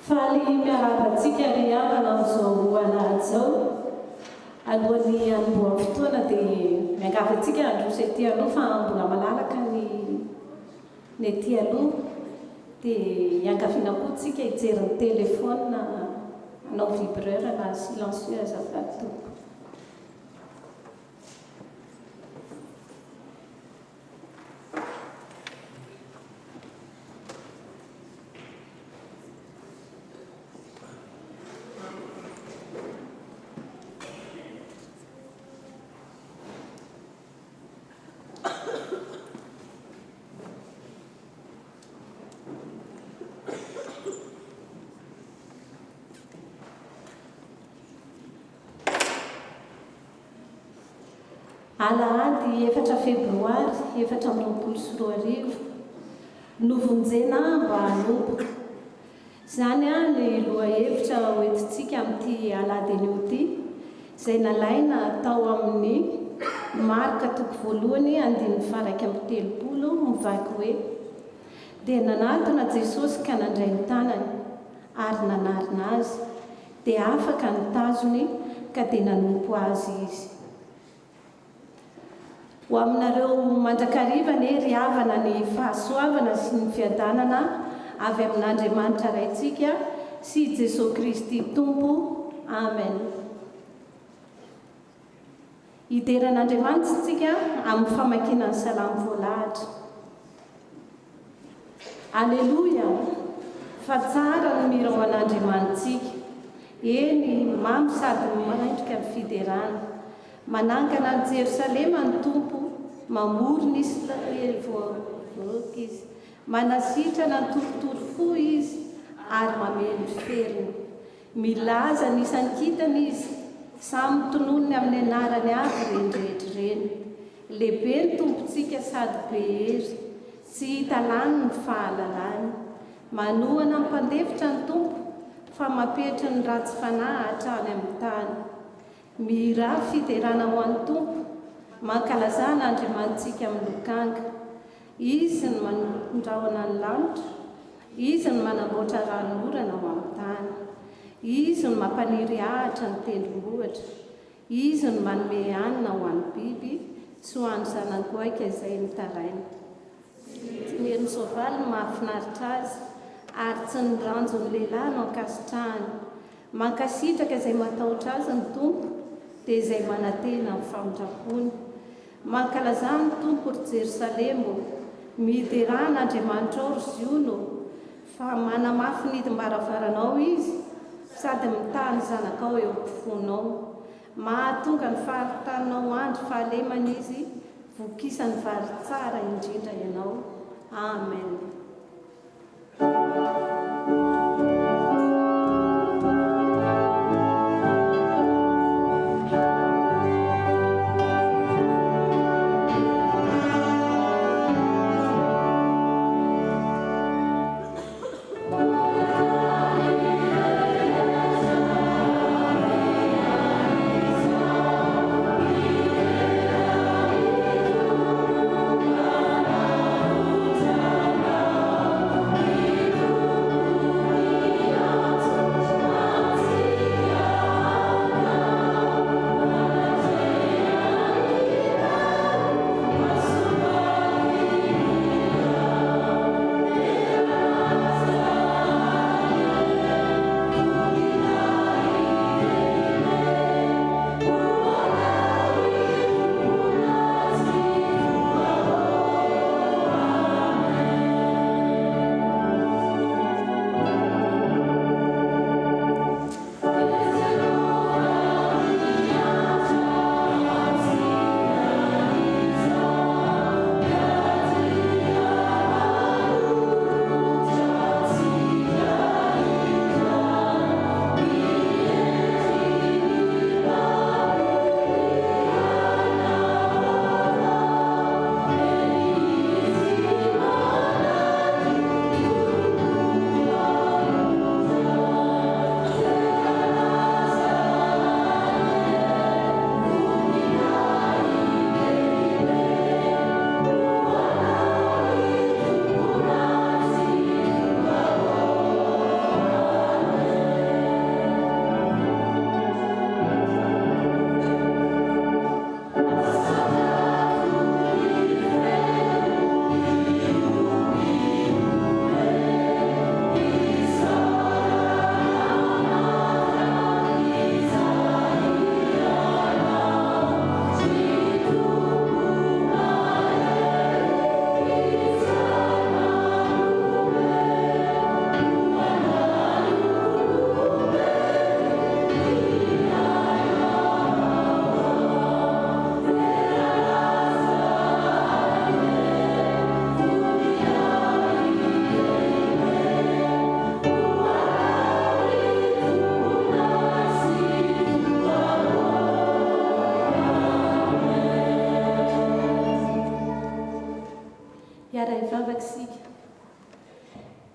Faly miarabantsika ry havana amin'izao alahady zao alohan'ny anombohan'ny fotoana dia miangavantsika androsa ety aloha fa mbola malalaka ny ety aloha dia iangaviana koa tsika hijery ny telefôna anao vibreur na silencieux azafady tompo. Alahady 4 febroary 2024 novonjena mba hanomboka. Izany ny lohahevitra hoentintsika amin'ity alahady anio ity izay nalaina tao amin'ny marika toko voalohany 9:30 mivaky hoe dia nanatona Jesosy ka nandray ny tanany ary nanarina azy dia afaka nitazony ka dia nanompo azy izy. Ho aminareo mandrakarivana ry havana ny fahasoavana sy ny fiadanana avy amin'Andriamanitra raintsika sy Jesosy Kristy Tompo. Amen. Hideran'Andriamanitra isika amin'ny famakiana ny salamo voalahatra. Alleluia! Fa tsara ny mirao an'Andriamanitsika. Eny mamy sady manaintrika ny fiderana. Manangana ny Jerosalema ny Tompo, mamorona Israely voavoaka izy, manasitrana ny torotoro fo izy ary mameno feriny. Milaza ny isan-kitana izy, samy tononony amin'ny anarany avy reny rehetra reny. Lehibe ny tompontsika sady be hery, tsy hita lany ny fahalalany. Manohana ny mpandefitra ny Tompo, fa mampetry ny ratsy fanahy hatrany amin'ny tany. Mira fiderana ho an'ny Tompo, mankalazana Andriamanitsika amin'ny lokanga. Izy ny manondrahona ny lanitra, izy ny manamboatra ranorana ho amin'ny tany. Izy ny mampaniry ahitra ny tendrombohitra, izy ny manome hanina ho an'ny biby sy ho an'ny zanangoaka izay nitaraina. Tsy miry ny soavaly ny mahafinaritra azy, ary tsy ny ranjo ny lehilahy no ankasitrahany. Mankasitraka izay matahotra azy ny Tompo, dia izay manantena amin'ny famindrapony. Mankalazana ny Tompo ry Jerosalemo, mideran'Andriamanitra ao ry Ziono, fa manamafy ny hidim-baravaranao izy, sady mitany zanakao eo ampofonao. Mahatonga ny faharitanao andro fahalemana izy, vokisany vary tsara indrindra ianao. Amen. vavaksika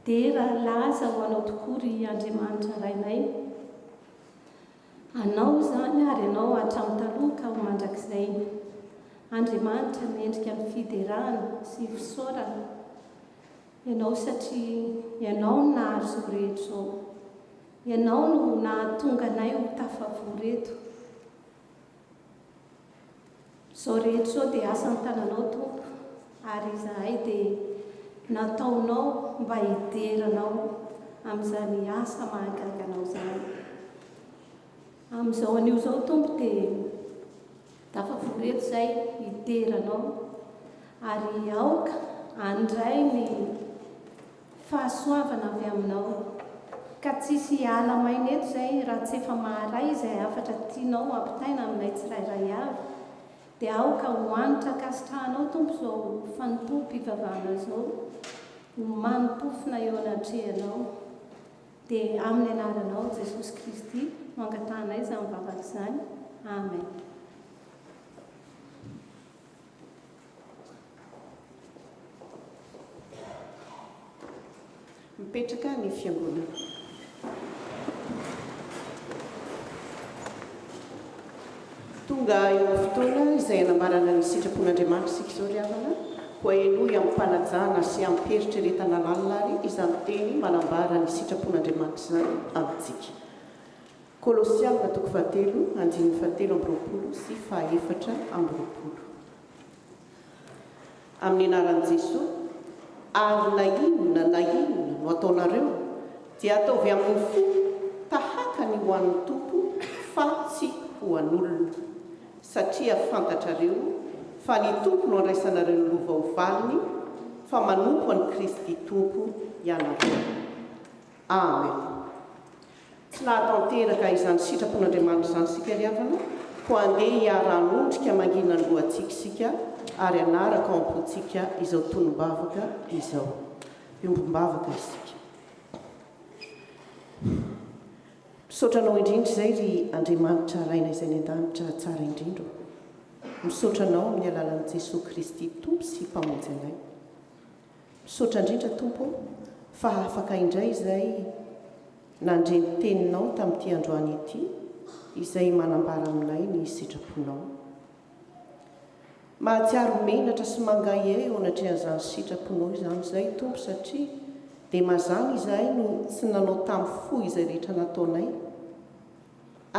dia raha laza ho anao tokory Andriamanitra rainay anao zany ary anao hatramin'ny taloha ka ho mandrakizay Andriamanitra miendrika amin'ny fiderahana sy fisaorana ianao satria ianao no nahary izao rehetra izao ianao no nahatonga anay ho tafavoreto izao rehetra izao dia asa ny tananao tompo ary izahay dia nataonao mba hideranao amin'izany asa mahagaga anao zany amin'izao anio izao tompo dia tafavoreto izay hideranao ary aoka andray ny fahasoavana avy aminao ka tsisy ala maina eto izay raha tsy efa maharay izay afatra tianao ampitaina aminay tsirairay avy dia aoka hoanitra kasitrahanao tompo izao fanompo-pivavahana izao ho manom-pofona eo anatrehanao dia amin'ny anaranao Jesosy Kristy no angatanay izany mivavaka izany. Amen. Mipetraka ny fiangonana. Tonga eo fotoana izay anambarana ny sitrapon'Andriamanitra isika izao ry havana ho hainoy amin'ny mpanajana sy amin'ny peritreretana lalina ary izany teny manambara ny sitrapon'Andriamanitra izany amintsika. Kolosianina toko 7:7-20 sy 4:4. Amin'ny anaran'i Jesosy, ary na inona no ataonareo dia ataovy amin'ny fo tahaka ny ho an'ny tompo fa tsy ho an'olona satria fantatrareo fa ny tompo no andraisanareo ny lova ho valiny fa manompo an'i Kristy tompo ianareo. Amen. Tsy nahatanteraka izany sitrapon'Andriamanitra izany sika ry havana ho andeha hiara-hanondrika mangina ny lohantsika isika ary anaraka ampontsika izao tonom-bavaka izao. Iombom-bavaka isika. Misaotranao indrindra izay ry Andriamanitra raina izay ny an-danitra tsara indrindra. Misaotranao amin'ny alalan'i Jesosy Kristy tompo sy mpamonjy anay. Misaotra indrindra tompo fa afaka indray izay nandreny teninao tamin'ity androany ity izay manambara aminay ny sitraponao. Mahatsiaro menatra sy mangay eo anatrehan'izany sitraponao izany izay tompo satria dia mazany izahay no tsy nanao tamin'ny fo izay rehetra nataonay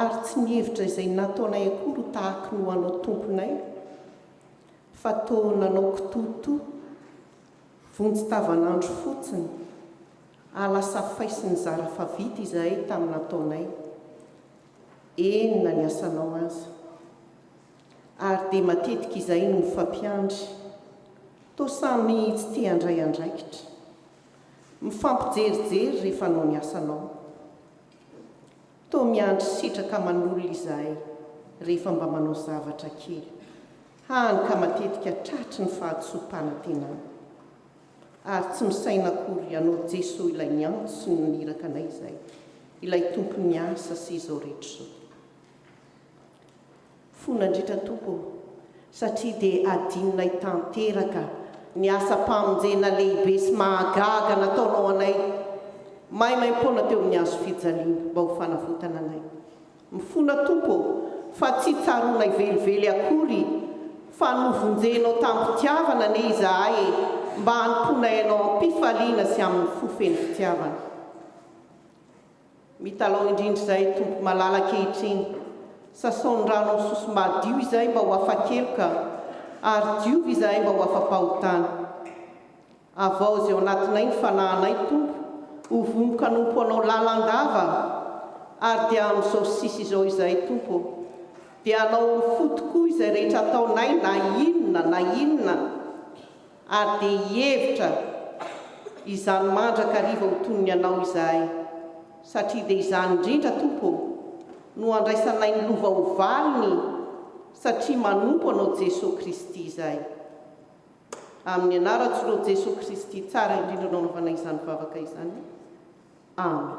ary tsy nihevitra izay nataonay akory ho tahaka ny ho anao tomponay fa toa nanao kitoto vonjy-tavanandro fotsiny alasa faisy ny zara fa vita izahay tamin'ny nataonay. Enina ny asanao azy ary dia matetika izahay no mifampiandry toa samy tsy te handray andraikitra mifampijerijery rehefa nao ny asanao toa miandry sitraka manolo izahay rehefa mba manao zavatra kely hany ka matetika tratry ny fahatsoam-panantenana ary tsy misaina akory anao Jesosy ilay niantso sy niraka anay izay ilay tompony asa sy izao rehetra izao. Fonandritra tompo satria dia adinonay tanteraka ny asa-pamonjena lehibe sy mahagaga nataonao anay maimaimpona teo amin'ny azo fijaliana mba ho fanavotana anay. Mifona tompo fa tsy tsaronay velively akory fa novonjenao tamin'nyfitiavana ne izahay mba hanimponay anao ampifaliana sy amin'ny fofeny fitiavana. Mitalao indrindra izay tompo malala kehitriny sasaony rano soso madio izahay mba ho afa-keloka ary diovy izahay mba ho afa-pahotana. Avao izay ao anatinay ny fanahinay tompo ho vomoka nompo anao lalandava ary dia amin'izao sisa izao izahay tompo dia anao fotokoa izay rehetra ataonay na inona ary dia hihevitra izany mandraka riva ho tonony anao izahay satria dia izany indrindra tompo no andraisanay ny lova ho valiny satria manompo anao Jesosy Kristy izahay. Amin'ny anarantsika Jesosy Kristy tsara indrindra anao nanaovanay izany vavaka izany. Amen.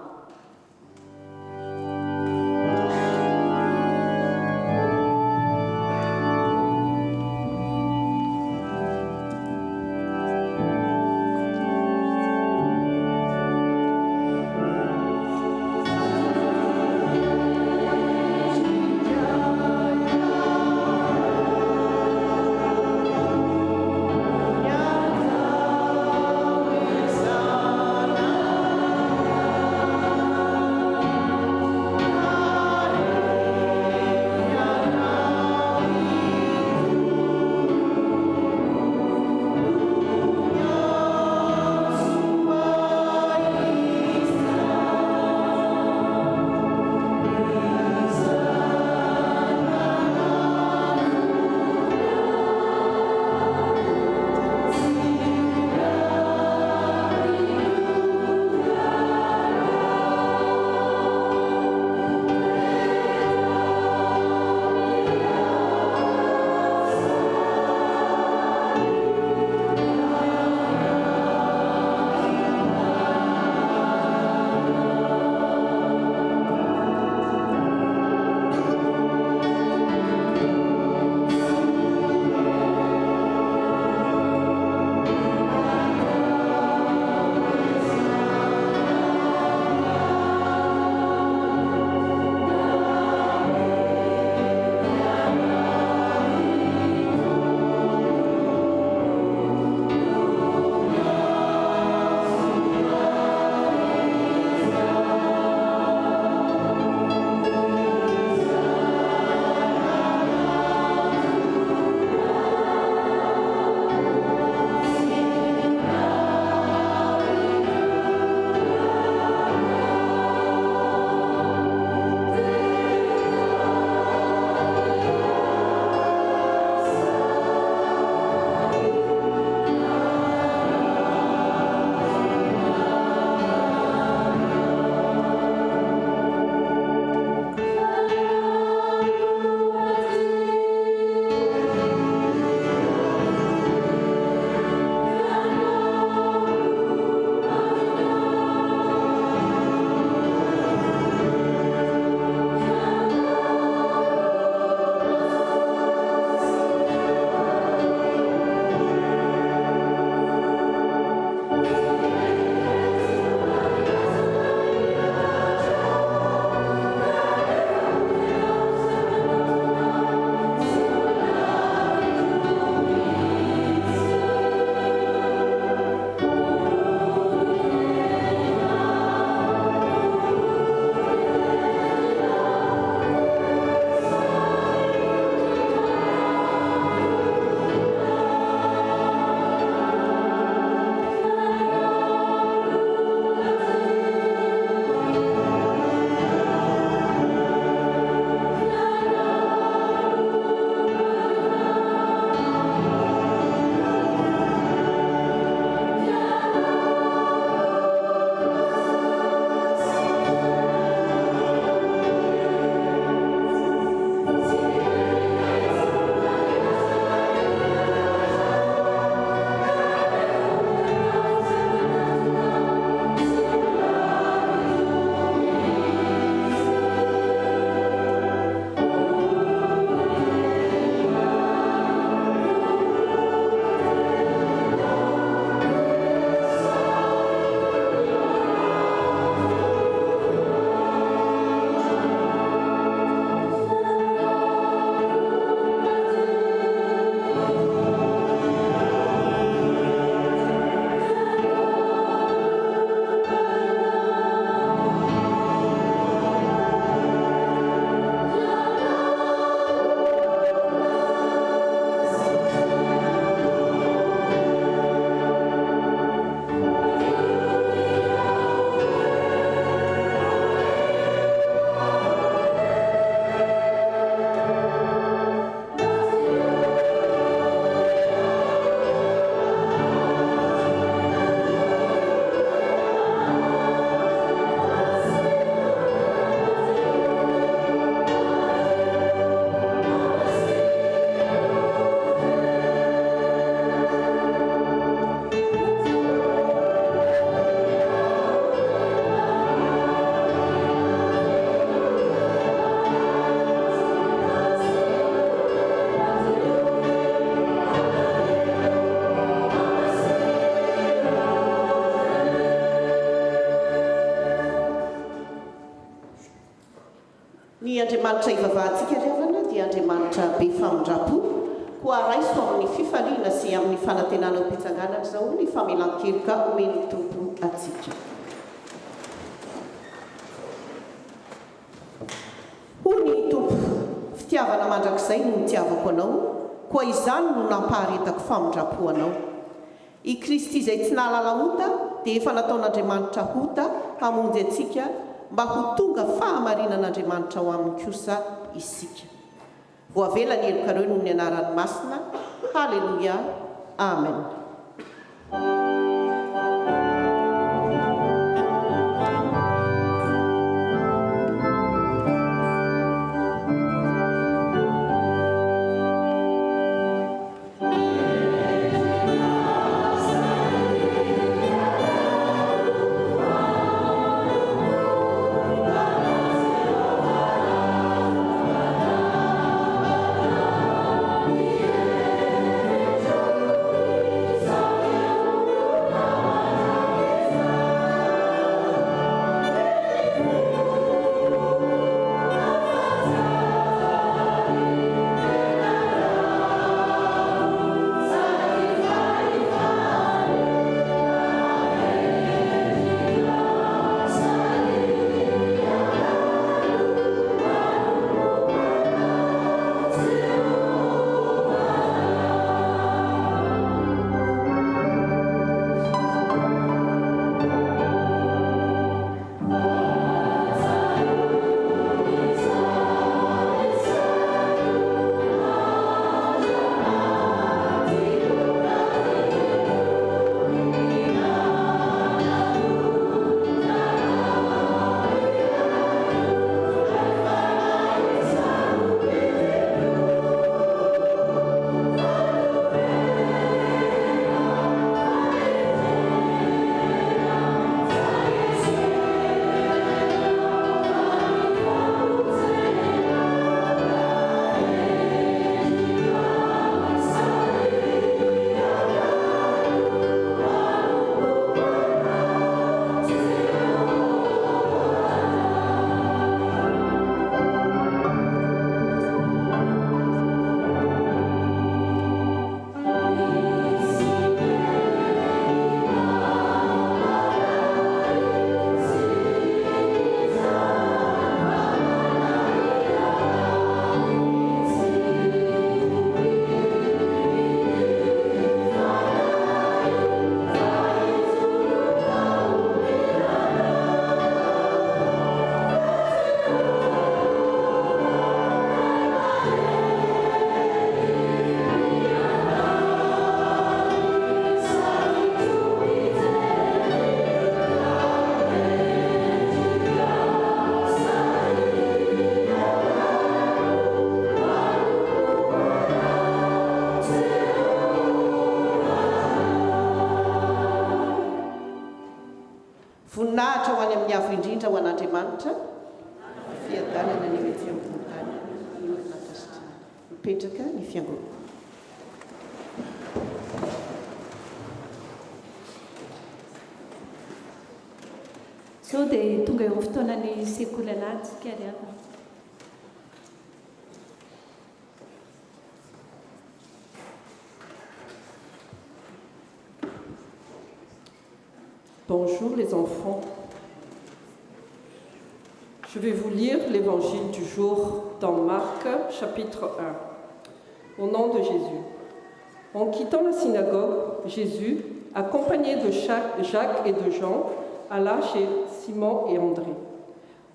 Ny Andriamanitra ivavahantsika riavana dia Andriamanitra be famindrapo, koa raiso amin'ny fifaliana sy amin'ny fanantenana ho pitsanganana izao ny famelan-keloka omeny tompo atsika. Hoy ny tompo, fitiavana mandrakizay no nitiavako anao, koa izany no nampaharetako famindrapo anao. I Kristy izay tsy nahalala hota dia efa nataon'Andriamanitra hota hamonjy antsika mba ho tonga fahamarinan'Andriamanitra ho aminy kosa isika. Voavela ny helokareo noho ny anarany masina. Halleluja. Amen. Voninahitra ho any amin'ny avo indrindra ho an'Andriamanitra, fiadanana ny ety ambony tany, mipetraka ny fiangonana. Sao dia tonga eo fotoanany sekoly anatsika riavana. Bonjour les enfants. Je vais vous lire l'évangile du jour dans Marc chapitre 1. Au nom de Jésus. En quittant la synagogue, Jésus, accompagné de Jacques et de Jean, alla chez Simon et André.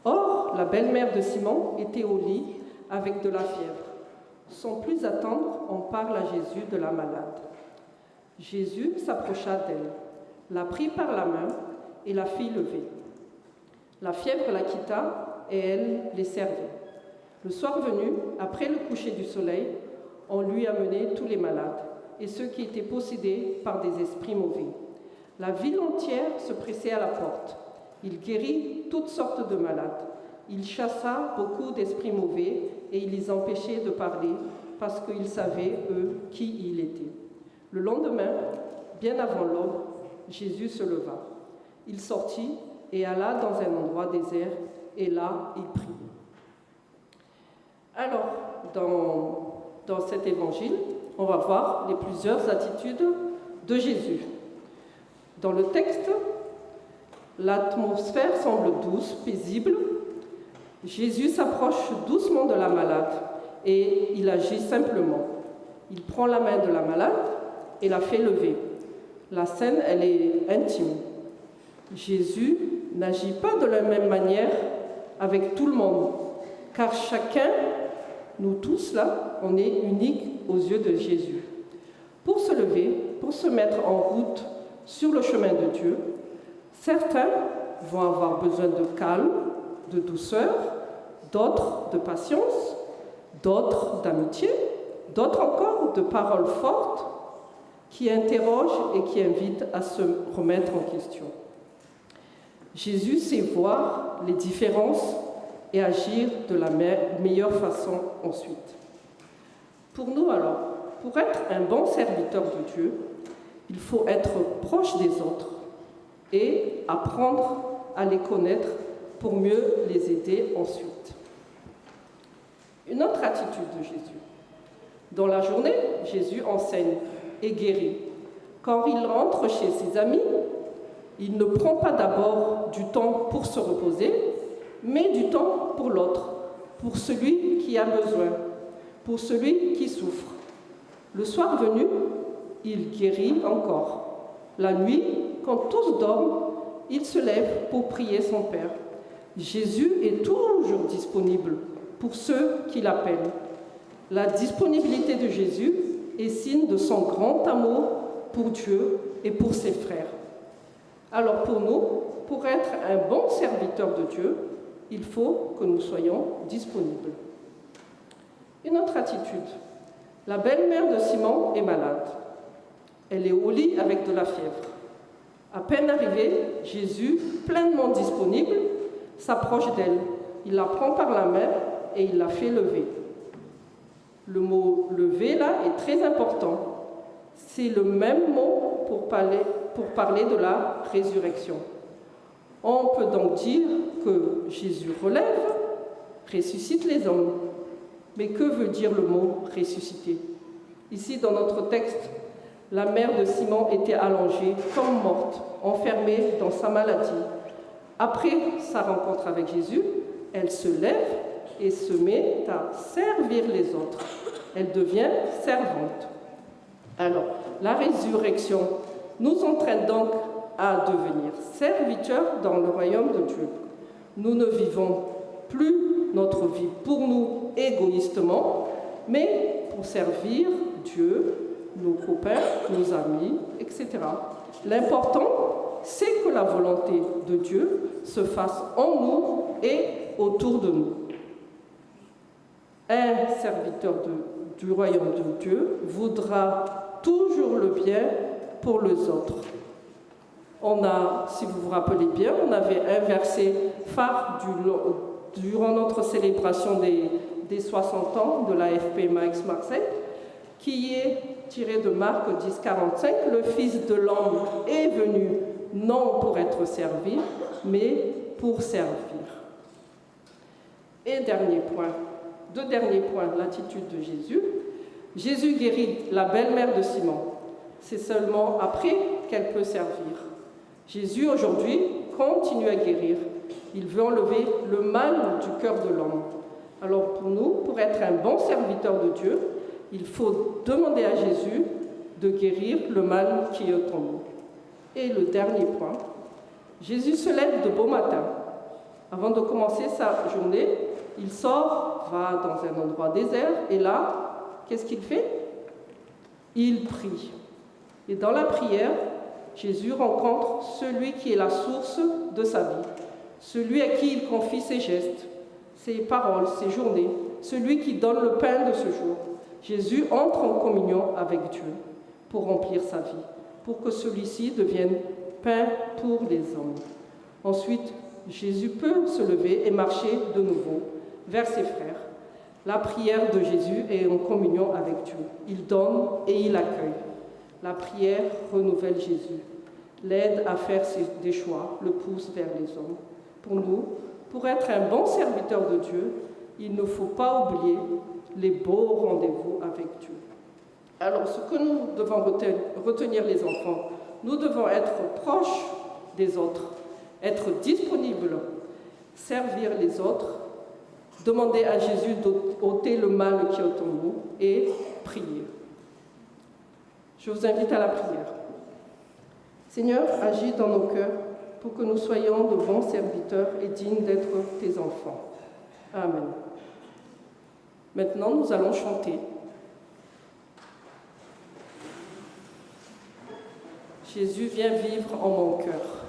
Or, la belle-mère de Simon était au lit avec de la fièvre. Sans plus attendre, on parle à Jésus de la malade. Jésus s'approcha d'elle, la prit par la main et la fit lever. La fièvre la quitta et elle les servait. Le soir venu, après le coucher du soleil, on lui amenait tous les malades et ceux qui étaient possédés par des esprits mauvais. La ville entière se pressait à la porte. Il guérit toutes sortes de malades. Il chassa beaucoup d'esprits mauvais et il les empêchait de parler parce qu'ils savaient, eux, qui il était. Le lendemain, bien avant l'aube, Jésus se leva. Il sortit et alla dans un endroit désert et là, il prit. Alors, dans cet évangile, on va voir les plusieurs attitudes de Jésus. Dans le texte, l'atmosphère semble douce, paisible. Jésus s'approche doucement de la malade et il agit simplement. Il prend la main de la malade et la fait lever. La scène, elle est intime. Jésus n'agit pas de la même manière avec tout le monde, car chacun, nous tous là, on est unique aux yeux de Jésus. Pour se lever, pour se mettre en route sur le chemin de Dieu, certains vont avoir besoin de calme, de douceur, d'autres de patience, d'autres d'amitié, d'autres encore de paroles fortes qui interrogent et qui invitent à se remettre en question. Jésus sait voir les différences et agir de la meilleure façon ensuite. Pour nous alors, pour être un bon serviteur de Dieu, il faut être proche des autres et apprendre à les connaître pour mieux les aider ensuite. Une autre attitude de Jésus. Dans la journée, Jésus enseigne et guérit. Quand il rentre chez ses amis, il ne prend pas d'abord du temps pour se reposer, mais du temps pour l'autre, pour celui qui a besoin, pour celui qui souffre. Le soir venu, il guérit encore. La nuit, quand tous dorment, il se lève pour prier son Père. Jésus est toujours disponible pour ceux qui l'appellent. La disponibilité de Jésus est signe de son grand amour pour Dieu et pour ses frères. Alors pour nous, pour être un bon serviteur de Dieu, il faut que nous soyons disponibles. Une autre attitude. La belle-mère de Simon est malade. Elle est au lit avec de la fièvre. À peine arrivé, Jésus, pleinement disponible, s'approche d'elle. Il la prend par la main et il la fait lever. Le mot « lever » là est très important. C'est le même mot pour parler de la résurrection. On peut donc dire que Jésus relève, ressuscite les hommes. Mais que veut dire le mot « ressusciter » ? Ici, dans notre texte, la mère de Simon était allongée comme morte, enfermée dans sa maladie. Après sa rencontre avec Jésus, elle se lève et se met à servir les autres. Elle devient servante. Alors, la résurrection nous entraîne donc à devenir serviteurs dans le royaume de Dieu. Nous ne vivons plus notre vie pour nous égoïstement, mais pour servir Dieu, nos copains, nos amis, etc. L'important, c'est que la volonté de Dieu se fasse en nous et autour de nous. Un serviteur du royaume de Dieu voudra toujours le bien pour les autres. On a, si vous vous rappelez bien, on avait un verset phare durant notre célébration des 60 ans de l'AFP Max Marseille, qui est tiré de Marc 10, 45. Le Fils de l'homme est venu non pour être servi, mais pour servir. Et deux derniers points, l'attitude de Jésus. Jésus guérit la belle-mère de Simon. C'est seulement après qu'elle peut servir. Jésus, aujourd'hui, continue à guérir. Il veut enlever le mal du cœur de l'homme. Alors pour nous, pour être un bon serviteur de Dieu, il faut demander à Jésus de guérir le mal qui est en nous. Et le dernier point, Jésus se lève de beau matin. Avant de commencer sa journée, il sort, va dans un endroit désert, et là, qu'est-ce qu'il fait ? Il prie. Et dans la prière, Jésus rencontre celui qui est la source de sa vie, celui à qui il confie ses gestes, ses paroles, ses journées, celui qui donne le pain de ce jour. Jésus entre en communion avec Dieu pour remplir sa vie, pour que celui-ci devienne pain pour les hommes. Ensuite, Jésus peut se lever et marcher de nouveau vers ses frères. La prière de Jésus est en communion avec Dieu. Il donne et il accueille. La prière renouvelle Jésus, l'aide à faire des choix, le pousse vers les hommes. Pour nous, pour être un bon serviteur de Dieu, il ne faut pas oublier les beaux rendez-vous avec Dieu. Alors, ce que nous devons retenir les enfants, nous devons être proches des autres, être disponibles, servir les autres, demander à Jésus d'ôter le mal qui est autour de nous et prier. Je vous invite à la prière. Seigneur, agis dans nos cœurs pour que nous soyons de bons serviteurs et dignes d'être tes enfants. Amen. Maintenant, nous allons chanter. Jésus, viens vivre en mon cœur.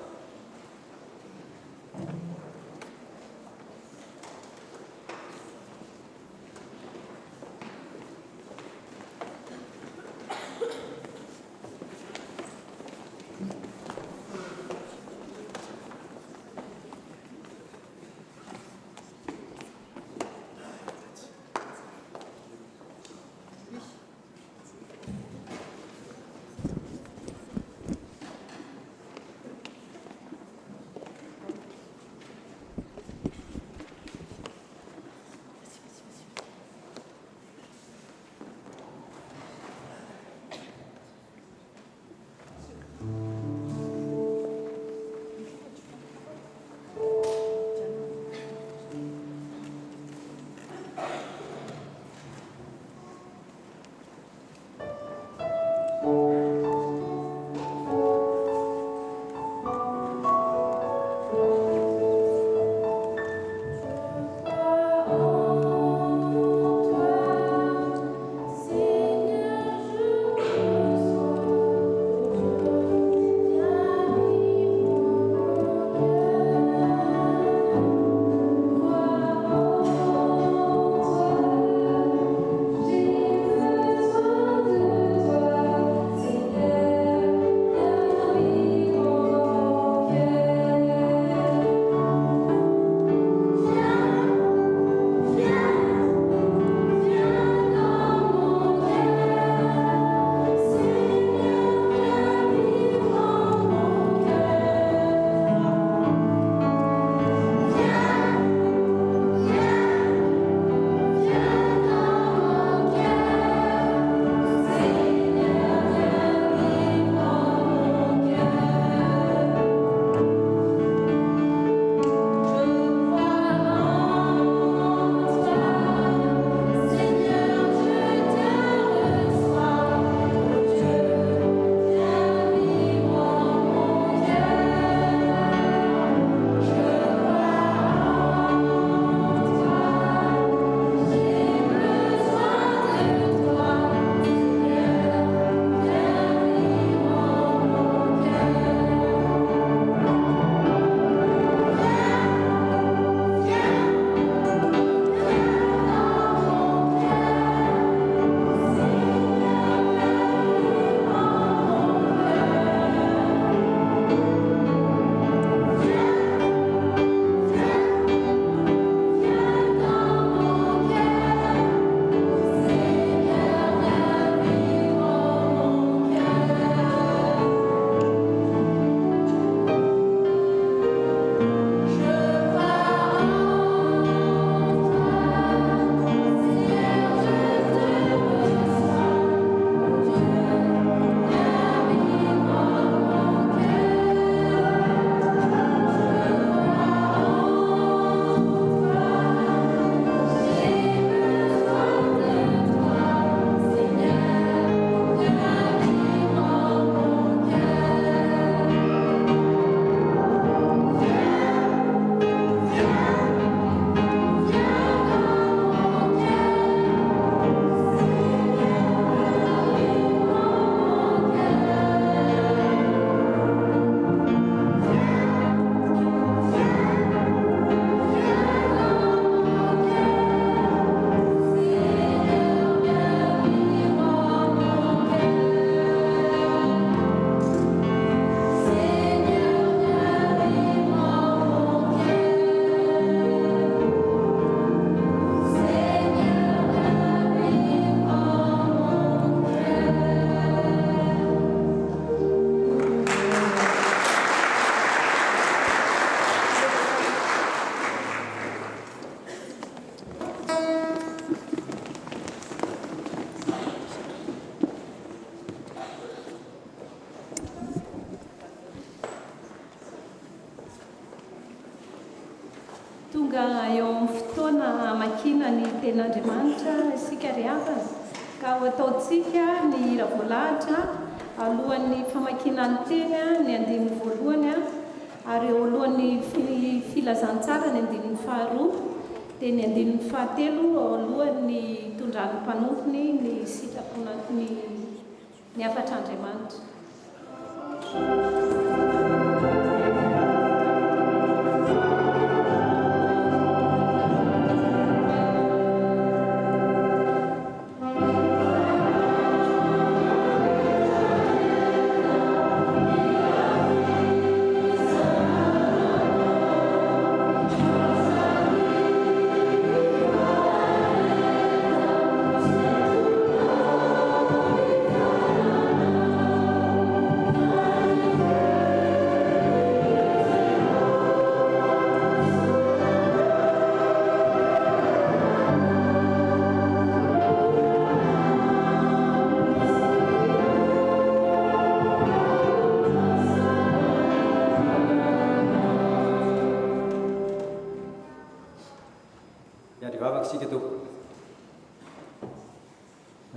tonga eo amin'ny fotoana makina ny ten'Andriamanitra isika rehavana ka ho ataontsika ny hira voalahatra alohan'ny famakinan'ny teny ny andininy voalohany ary eo alohan'ny filazantsara ny andininy faharoa dia ny andininy fahatelo ao alohan'ny tondran'ny mpanompony ny sitrapona ny afatr'Andriamanitra.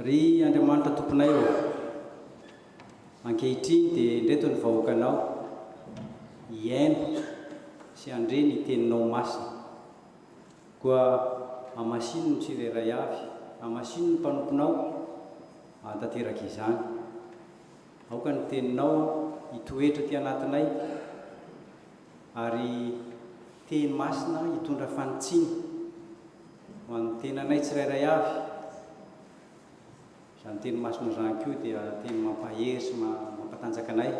Ry Andriamanitra tomponay eo ankehitriny dia ndreto ny vahoakanao iaino sy andre ny teninao masina koa amasino ny tsirairay avy amasino ny mpanomponao tanteraka izany aoka ny teninao hitoetra ty anatinay ary teny masina hitondra fanitsiny ho an'ny tenanay tsirairay avy izany teny masina zany koa dia teny mampahery sy mampatanjaka anay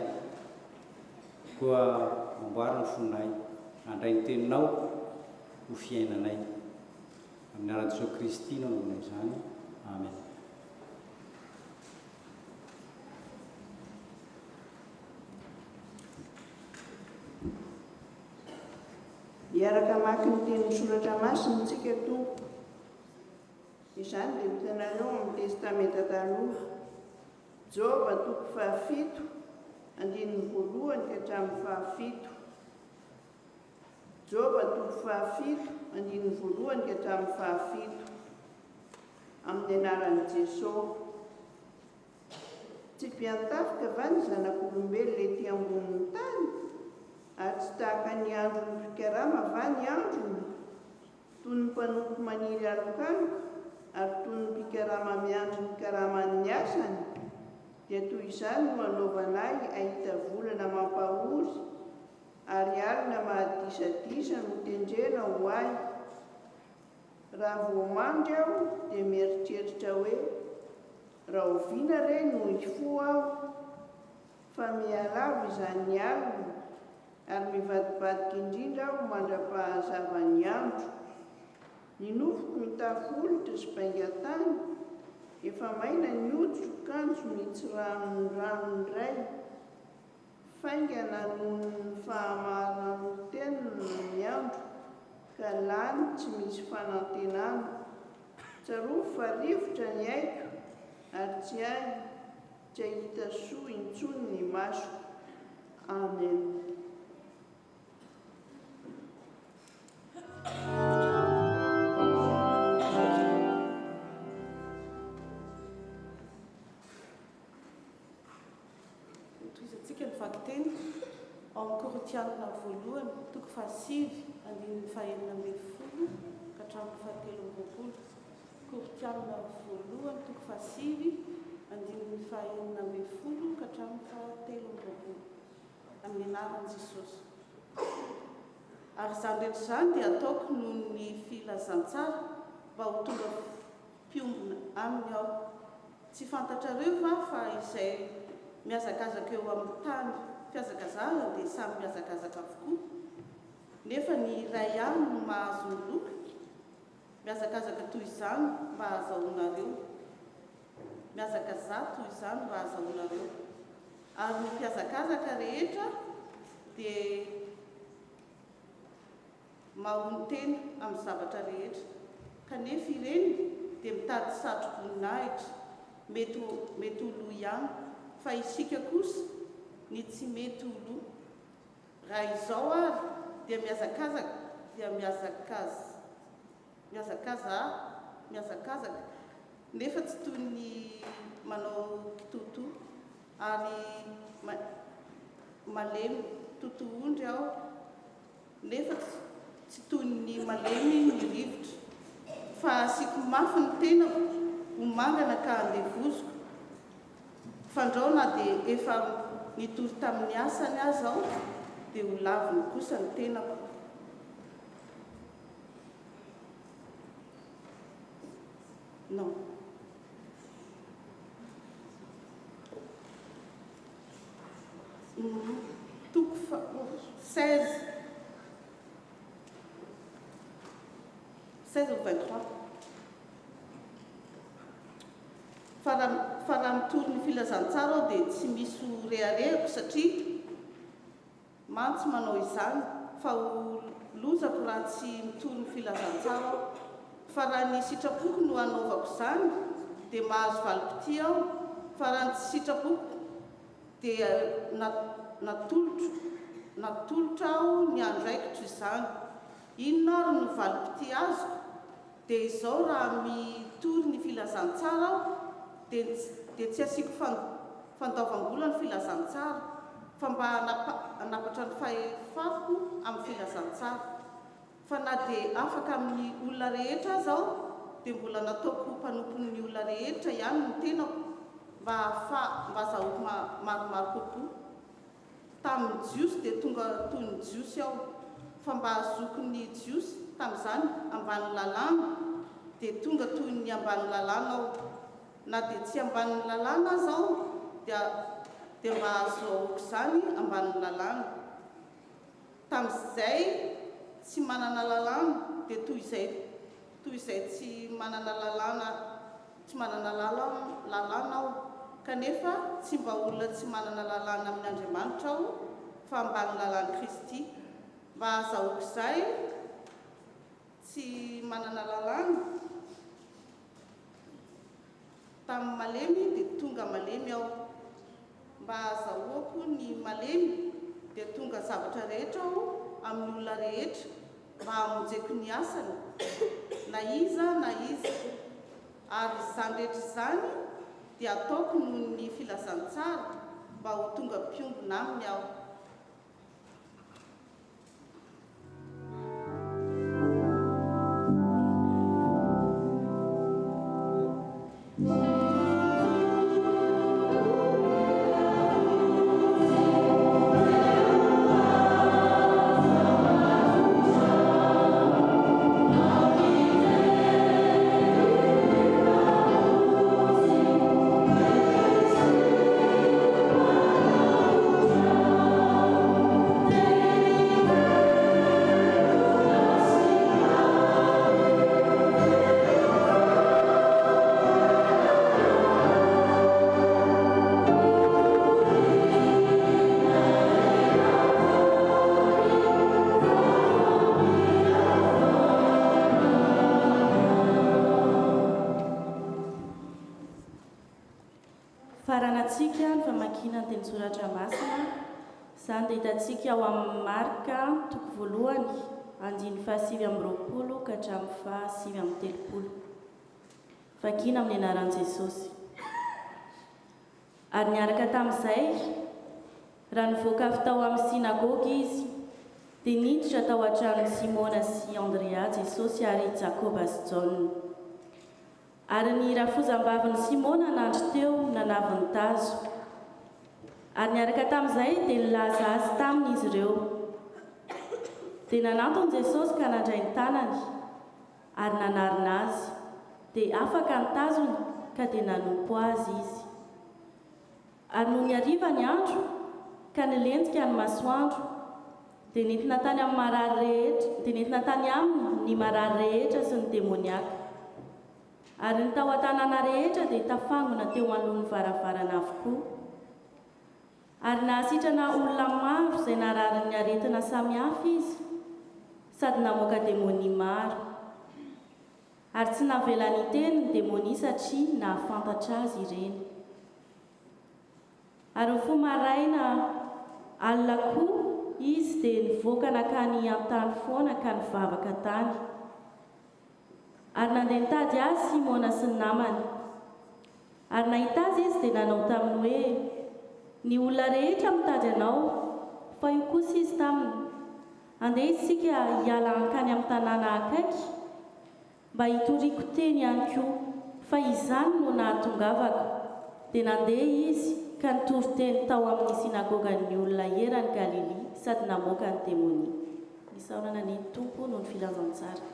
koa mamboary ny fonay andray ny teninao ho fiainanay amin'ny anarany Jesosy Kristy nanovana izany. Amen. Miaraka mamaky ny tenin'ny soratra masina tsika tompo. Izany dia hitanareo amin'ny testamenta taloha Joba 7 andininy voalohany ka hatramin'ny 7. Joba 7 andininy voalohany ka hatramin'ny 7 amin'ny anaran'i Jesosy. Tsy mpiantafika va ny zanak'olombelona ety ambonin'ny tany ary tsy tahaka ny andron'ny fikarama va ny androny toy ny mpanompo maniry alokaloka ary toy ny mpikarama miandry ny karaman'ny asany dia toy izany no anaovanay ahita volana mampahory ary alina mahadisadisa no tendrena ho ahy. Raha voamandry aho dia mieritreritra hoe raha oviana re no hifo aho fa mialavo izany alina ary mivadibadika indrindra aho mandra-pahazava ny andro. Ny nofoko mitafolotra sy baingan-tany efa maina ny hoditro kanjo mitsirano ndray faingana noho ny fahamaran'ny teniny ny andro ka lany tsy misy fanantenana. Tsaroa fa rivotra ny aiko ary tsy ahy tsy ahita soa intsony ny masoko. Amen. Toizantsika ny vakiteny ao amin'ny Korinthianina voalohany 7 andininy 1 ka hatramin'ny 7. Korinthianina voalohany 7 andininy 1 ka hatramin'ny 7 amin'ny anaran'i Jesosy. Ary izany rehetra izany dia ataoko noho ny filazantsara mba ho tonga mpiombona aminy aho. Tsy fantatrareo fa izay miazakazaka eo amin'ny tany fiazakazahana dia samy miazakazaka avokoa, nefa ny iray ihany no mahazo ny loka. Miazakazaka toy izany mba hahazahoanareo, miazakazaha toy izany mba hahazahoanareo. Ary ny mpiazakazaka rehetra dia mahony tena amin'ny zavatra rehetra, kanefa ireny dia mitady satroboninahitra mety ho loha ihany, fa isika kosa ny tsy mety ho loha. Raha izao ary dia dia mihazakazaka nefa tsy toy ny manao kitoto ary malemy totoondry aho nefa tsy toy ny malemy ny rivotra fa asiako mafy ny tenako ho mangana ka andeha vozoko fandrao na dia efa nitory tamin'ny asany azy aho dia ho laviny kosa ny tenako. Non. Toko 16 ou 23 fa raha mitory ny filazantsara aho dia tsy misy ho reharehako satria mantsy manao izany fa ho lozako raha tsy mitory ny filazantsara aho fa raha ny sitrapoko no anaovako izany dia mahazo valim-pity aho fa raha ny tsy sitrapoko dia natolotra aho ny andraikitro izany. Inona ary no valim-pity azoko dia izao raha mitory ny filazantsara aho dia tsy asiako fandaovam-bola ny filazantsara fa mba hanapatra ny fahefako amin'ny filazantsara. Fa na dia afaka amin'ny olona rehetra aho zao dia mbola nataoko mpanompon'ny olona rehetra ihany ny tenako mba azahoako maromaro kokoa. Tamin'ny jiosy dia tonga toy ny jiosy aho fa mba azoko ny jiosy tamin'izany ambany lalàna dia tonga toy ny ambany lalàna aho. Na dia tsy ambany lalàna zao dia mba azahoako izany ambany lalàna. Tamin'izay tsy manana lalàna dia toy izay tsy manana lalàna aho kanefa tsy mba olona tsy manana lalàna amin'ny Andriamanitra aho fa ambany lalàna Kristy mba azahoako izay tsy manana lalàna. Tamin'ny malemy dia tonga malemy aho mba azahoako ny malemy dia tonga zavatra rehetra aho amin'ny olona rehetra mba hamonjeko ny asany na iza ary izany rehetra izany dia ataoko noho ny filazantsara mba ho tonga mpiongona aminy aho. Faranantsika ny famakiana teny soratra masina izany dia hitantsika ao amin'ny Marka toko voalohany 7:20 ka hatramin'ny 7:30. Vakiana amin'ny anaran'i Jesosy. Ary niaraka tamin'izay raha nivoaka avy tao amin'ny sinagogy izy dia niditra tao an-tranon'i Simona sy Andrea Jesosy ary Jakoba sy Jaona. Ary ny rafozam-bavin'i Simona nandry teo nanavy ny tazo. Ary niaraka tamin'izay dia nilaza azy taminy izy ireo. Dia nanantony Jesosy ka nandray ny tanany ary nanarina azy dia afaka ny tazony ka dia nanompo azy izy. Ary noho ny hariva ny andro ka nilentika ny masoandro dia nentina tany aminy ny marary rehetra sy ny demoniaka. Ary ny tao an-tanàna rehetra dia tafangona teo alohan'ny varavarana avokoa. Ary nahasitrana olona maro izay narary ny aretina samihafa izy sady namoaka demonia maro. Ary tsy navela niteny ny demonia satria nahafantatra azy ireny. Ary ho maraina alina koa izy dia nivoaka nakany an-tany foana ka nivavaka tany. Ary nandeha nitady azy Simona sy ny namany. Ary nahita azy izy dia nanao taminy hoe, ny olona rehetra mitady anao, fa io kosa izy taminy. Andeha isika hiala ankany amin'ny tanàna akaiky mba hitoriako teny ihany koa, fa izany no nahatongavako. Dia nandeha izy ka nitory teny tao amin'ny sinagogan'ny olona erany Galilea sady namoaka ny témonia. Isaorana ny Tompo noho ny filazantsara.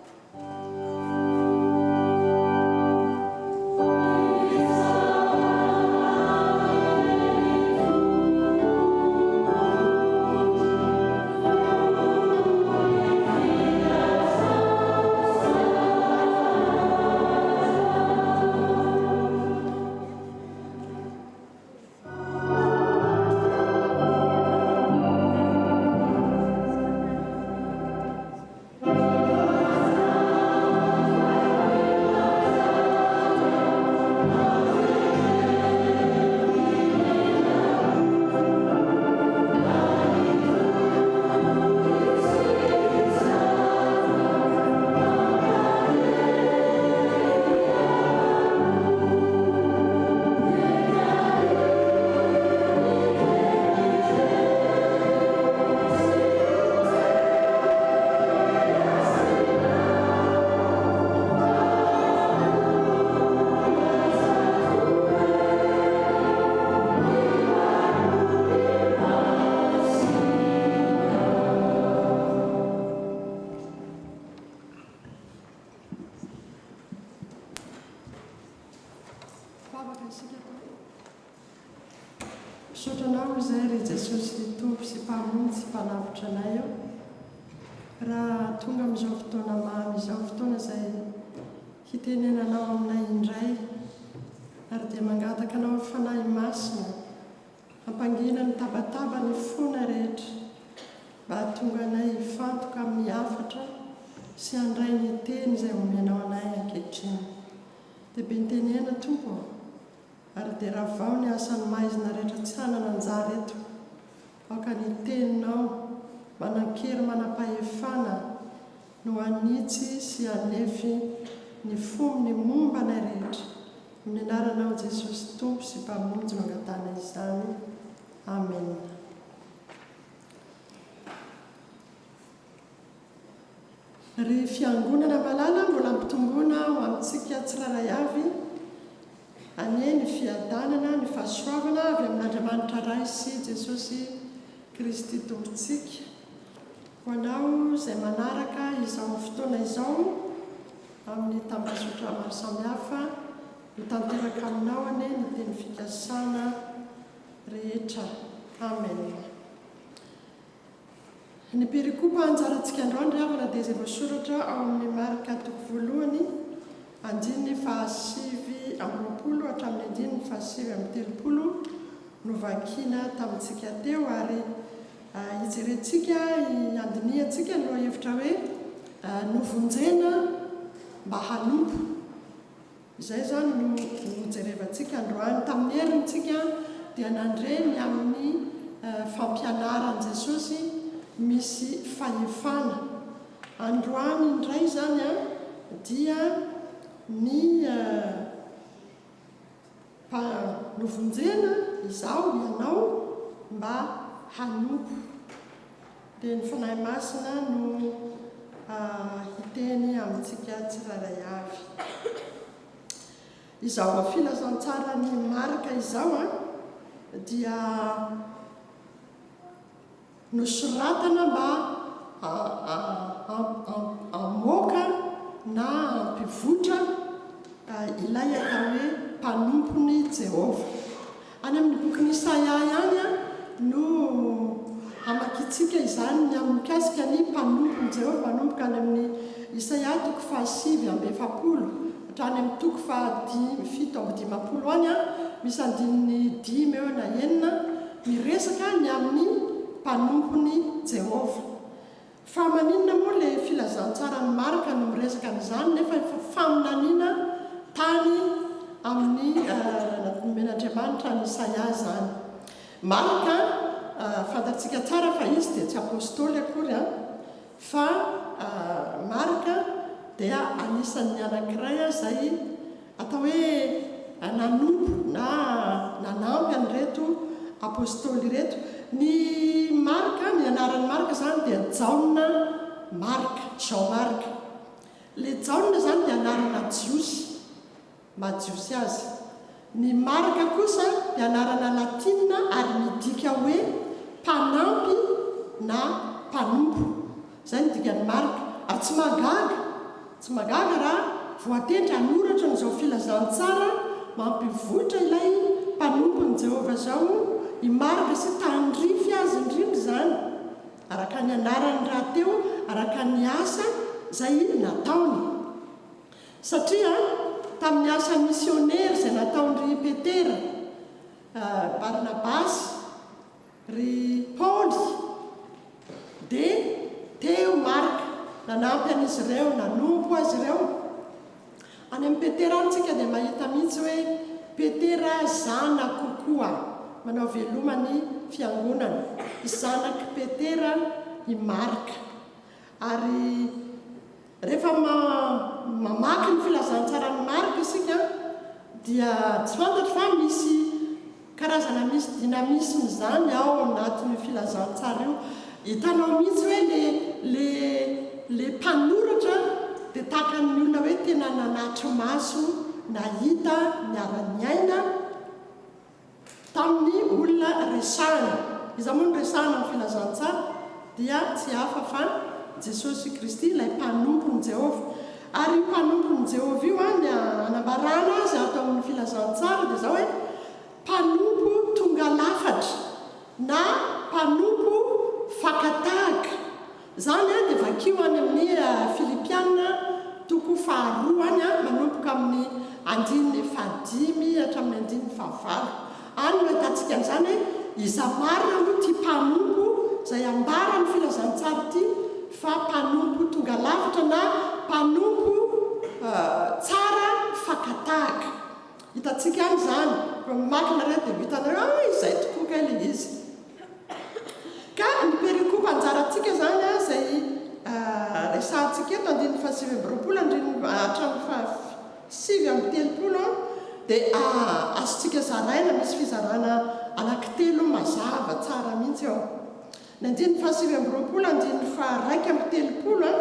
Misotranao izay ry Jesosy Tompo sy mpamonjy sy mpanavitra anay eo. Raha tonga amin'izao fotoana mamy izao, fotoana izay hitenenanao aminay indray, ary dia mangataka anao fanahy masina, hampangina ny tabataba ny fona rehetra, mba hahatonga anay hifantoka amin'ny hafatra sy handray ny teny izay omenao anay ankehitriny. Dia be nitenena Tompo, ary dia raha vao ny asany maizina rehetra tsy hanana anjara eto, aoka ny teninao manan-kery manam-pahefana no hanitsy sy hanefy ny fomony momba anay rehetra. Amin'ny anaranao Jesosy Tompo sy mpamonjy mangatana izany. Amen. Ry fiangonana malala mbola ampitomboana ho amintsika tsiraray avy anie ny fiadanana, ny fahasoavana avy amin'Andriamanitra ray sy Jesosy Kristy Tompontsika. Ho anao izay manaraka izao fotoana izao amin'ny tambazotra maro samihafa, mitanteraka aminao anie ny teny fikasana rehetra. Amen. Ny perikopa anjarantsika androany ry havana dia izay voasoratra ao amin'ny marika 7 andininy 7 hatramin'ny andininy 7:30 no vakiana tamintsika teo, ary hijerentsika iandiniantsika no hevitra hoe novonjena mba hanompo. Izay zany no jerevantsika androany. Tamin'ny herintsika dia nandreny amin'ny fampianaran' Jesosy misy fahefana. Androany indray zany dia ny novonjena izao ianao mba hanompo. Dia ny fanahy masina no hiteny amintsika tsiraray avy. Izao filazantsara ny marika izao dia nosoratana mba amoaka na ampivotra ilay atao hoe mpanompony Jehova. Any amin'ny boky Isaia ihany no amakitsika izany ny amin'ny mikasika ny mpanompony Jehova, manomboka any amin'ny Isaia 7:7 hatrany amin'ny 7:50 any misy andininy 10 eo na 9 miresaka ny amin'ny mpanompony Jehova. Fa maninona moa ilay filazantsara ny marika no miresaka n'izany, nefa faminaniana tany amin'ny nomen'Andriamanitra ny Isaia zany. Marika fantatsika tsara fa izy dia tsy apôstôly akory a fa marika dia anisan'ny anankiray a zay atao hoe nanompo na nanampy an'reto apôstôly reto. Ny marika, ny anaran'ny marika zany dia jaona marika, Jean marika. Le jaona zany dia anarana jiosy, majiosy azy. Ny marika kosa dia anarana latina ary midika hoe mpanampy na mpanompo. Zay ny dikany marika. Ary tsy magaga raha voatendry anoratra n'izao filazantsara mampivoatra ilay mpanompon'i Jehovah zao i marika sy tandrify azy indrindra zany araka ny anarany raha teo, araka ny asa zay nataony. Satria tamin'ny asa missionnaire zay nataon'ry Petera, Barnabasy, ry Paoly, dia teo marika nanampy an'izy ireo, nanompo azy ireo. Any amin'ny Petera antsika dia mahita mihitsy hoe Petera zana kokoa, manao velomany fiangonana, zanaky Petera i marika. Ary rehefa mamaky ny filazantsarany marika isika dia tsy fantatro fa misy karazana misy dynamisme zany ao anatin'ny filazantsara io. Hitanao mihitsy hoe le mpanoratra dia tahaka ny olona hoe tena nanatry maso nahita niara-ny aina tamin'ny olona resahana. Iza moa ny resahana amin'ny filazantsara dia tsy hafa fa Jesosy Kristy ilay mpanompon'i Jehovah. Ary mpanompon'i Jehovah io ny anambarana azy atao amin'ny filazantsara dia zao hoe mpanompo tonga lafatra na mpanompo fakatahaka. Zany dia vakio any amin'ny Filipiana toko 2 manompoka amin'ny 5 hatramin'ny 9. Any no ahitantsika an'izany hoe iza marina no ty mpanompo zay ambara ny filazantsara ty fa mpanompo tonga lafatra na mpanompo tsara fakatahaka. Hitantsika any zany makina re dia hitanareo izay tokoa kely izy. Ka ny perikopa anjarantsika zany zay resahantsika eto 5 dia azontsika zaraina, misy fizarana anankitelo mazava tsara mihitsy ao. Ny 5:1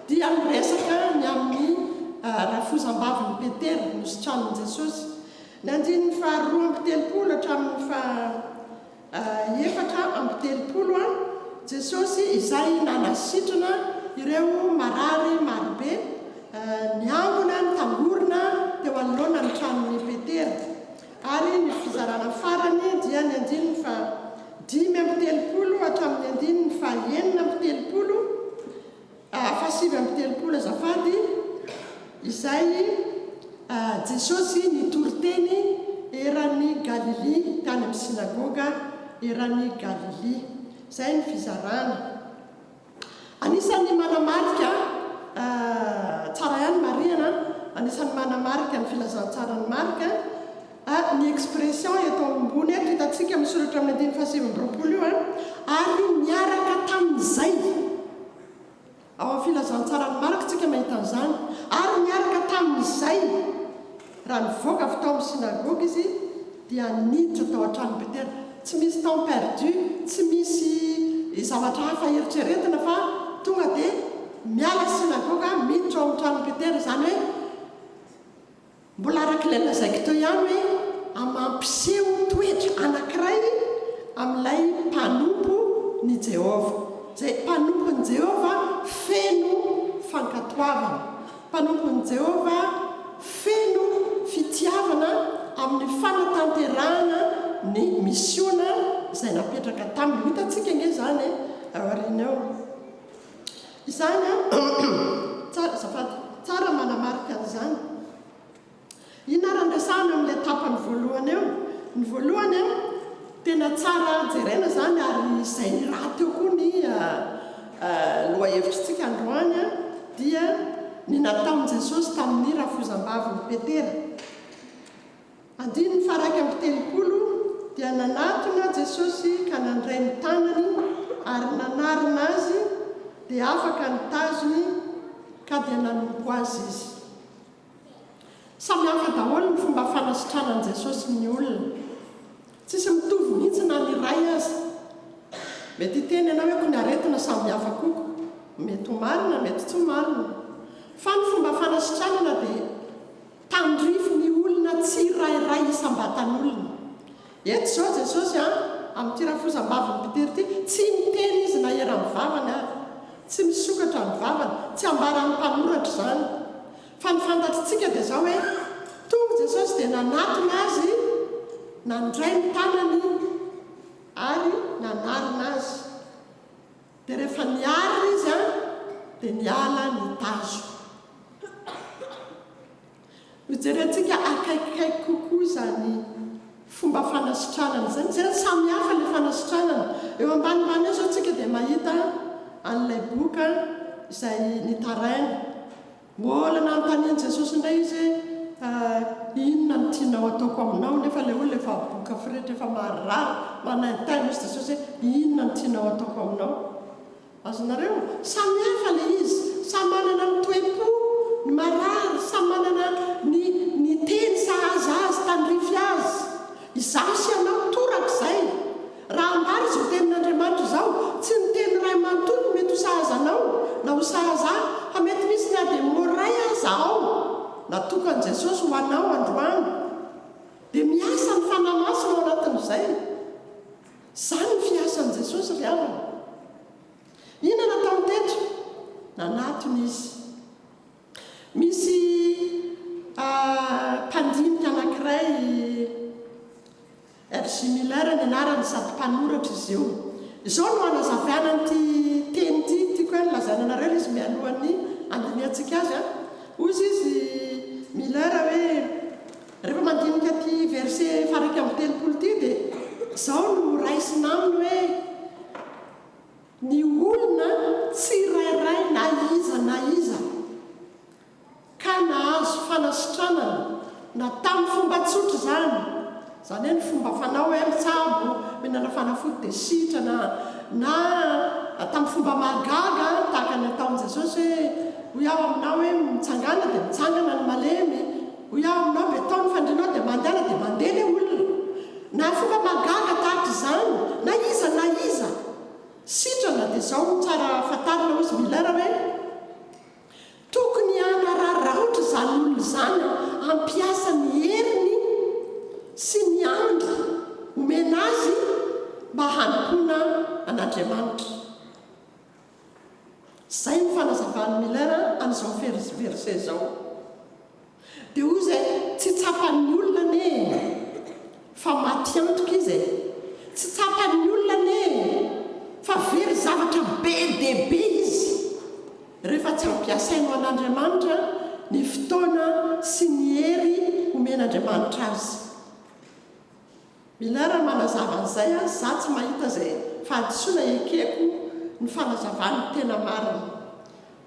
dia miresaka ny amin'ny rafozam-bavin'ny Petera nositranon'i Jesosy. Ny 2:30 hatramin'ny 4:30 Jesosy izay nanasitrana ireo marary marobe niangona ny tangorona teo anoloana ny tranon'ny Petera. Ary ny fizarana farany dia ny 5:30 hatramin'ny 7:30 azafady, izay Jesosy nitory teny eran'ny Galili tany amin'ny sinagoga eran'ny Galili. Zay ny fizarana. Anisan'ny manamarika tsara ihany mariana, anisan'ny manamarika ny filazantsarany marika ny expression eto ambony eto hitantsika misoratra amin'ny 5:7 io ary miaraka tamin'izay. Ao amin'ny filazantsarany marika tsika mahita an'izany, ary miaraka tamin'izay raha nivoaka avy tao amin'ny sinagoga izy dia niditra tao an-trano Petera. Tsy misy temps perdu, tsy misy zavatra hafa eritreretina fa tonga dia miala sinagoga miditra ao amin'ny trano Petera. Zany hoe mbola araka ilay lazaiko teo ihany hoe amampiseho toetra anankiray amin'ilay mpanompo ny Jehovah. Zay mpanompon'i Jehovah feno fankatoavana, mpanompon'i Jehovah feno fitiavana amin'ny fanatanterahana ny misiona izay napetraka taminy. Hitantsika nge zany aoriana eo. Izany tsara manamarika an'izany. Inaran-dresahana amin'ilay tapany voalohany eo. Ny voalohany tena tsara jerena zany ary izay raha teo koa ny lohahevitrytsika androany dia ny nataon'i Jesosy tamin'ny rafozam-bavin'i Petera. 1:30 dia nanatona Jesosy ka nandray ny tanany ary nanarina azy dia afaka nitazony ka dia nanompo azy izy. Samy hafa daholo ny fomba fanasitranan'i Jesosy ny olona. Tsisy mitovy mihitsy na ny ray azy. Mety hiteny ianao hoe kony aretina samy hafa koko. Mety ho marina, mety tsy ho marina. Fa ny fomba fanasitranana dia tandrify ny olona tsy rairay isam-batan'olona. Eto izao Jesosy amin'ity rafozam-bavany Petera ity, tsy miteny izy na eran'ny vavany ary, tsy misokatra ny vavany, tsy ambaran'ny mpanoratra izany. Fa ny fantatritsika dia izao hoe tonga Jesosy dia nanatona azy, nandray ny tanany ary nanarina azy. Dia rehefa niarina izy dia niala ny tazo. Mijerentsika akaikikaiky kokoa izany fomba fanasitranana izany. Zany samy hafa ilay fanasitranana. Eo ambanimbany eo izao tsika dia mahita an'ilay boka izay nitaraina. Mbola nanontanian'i Jesosy indray izy inona no tianao ataoko aminao, nefa ilay olona efa boka firehetra efa maharary manaintaina izy Jesosy hoe inona no tianao ataoko aminao. Azonareo samy hafa ilay izy, samy manana ny toe-po, ny marary, samy manana ny teny sahaza azy, tandrify azy. Izaho sy ianao torak'izay. Raha ambary izy ho tenin'Andriamanitra izao, tsy ny teny ray manontolo mety ho sahazanao na ho sahaza, fa mety misy na dia moray azaho natokan'i Jesosy ho anao androany. Dia miasa ny fanamasina ao anatin'izay. Izany ny fiasan'i Jesosy ry havana. Inona natao teto? Nanatony izy. Misy mpandinika anankiray R.J. Miller ny anarany sady mpanoratra izy io. Izao no anazaviana ity teny ity koa nolazaina anareo izy mialohan'ny andiniantsika azy. Ozy izy Miller hoe rehefa mandinika ty verset faraiky amin'ny telopolo ity dia izao no raisina aminy hoe ny olona tsy rairay na iza ka nahazo fanasitranana na tamin'ny fomba tsotra izany. Izany hoe ny fomba fanao hoe mitsabo, mihinana fanafody dia sitrana, na tamin'ny fomba mahagaga tahaka ny ataon'i Jesosy hoe ho iaho aminao hoe mitsangana dia mitsangana ny malemy, ho iaho aminao be tao ny fandrinao dia mandehana dia mandeha ilay olona. Na fomba mahagaga tahaka izany, na iza sitrana dia izao no tsara fatarina hozy Miller hoe tokony hanararaotra izany olona izany ampiasa ny heriny sy ny andro omena azy mba hanompoana an'Andriamanitra. Izay ny fanazavan'i Miller an'izao verset izao. Dia ozy tsy tsapan'ny olona ane fa maty antoka izy, tsy tsapan'ny olona ane fa very zavatra be dia be izy rehefa tsy ampiasaino an'Andriamanitra ny fotoana sy ny hery omen'Andriamanitra azy. Miller manazava an'izay za tsy mahita izay fahadisoana ekeko ny fanazavany tena marina.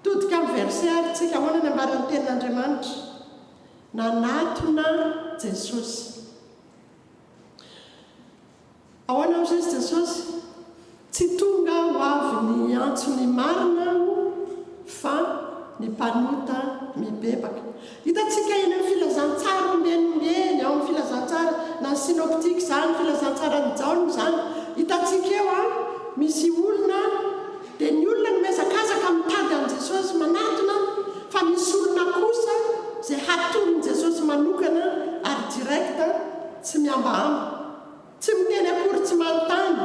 Todika amin'ny verset ary tsika ahoana ny ambaran'ny tenin'Andriamanitra. Nanatona Jesosy. Ahoana hozy izy Jesosy? Tsy tonga ho avy ny antsony marina fa ny mpanota mibebaka. Hitantsika eny amin'ny filazantsara omeniomeny ao amin'ny filazantsara na ny synoptika izany, filazantsara ny jaona izany. Hitantsika eo misy olona dia ny olona no mihazakazaka mitady an'i Jesosy manatona, fa misy olona kosa izay hatonin' Jesosy manokana ary direkta tsy miambahamba, tsy miteny akory, tsy manontany.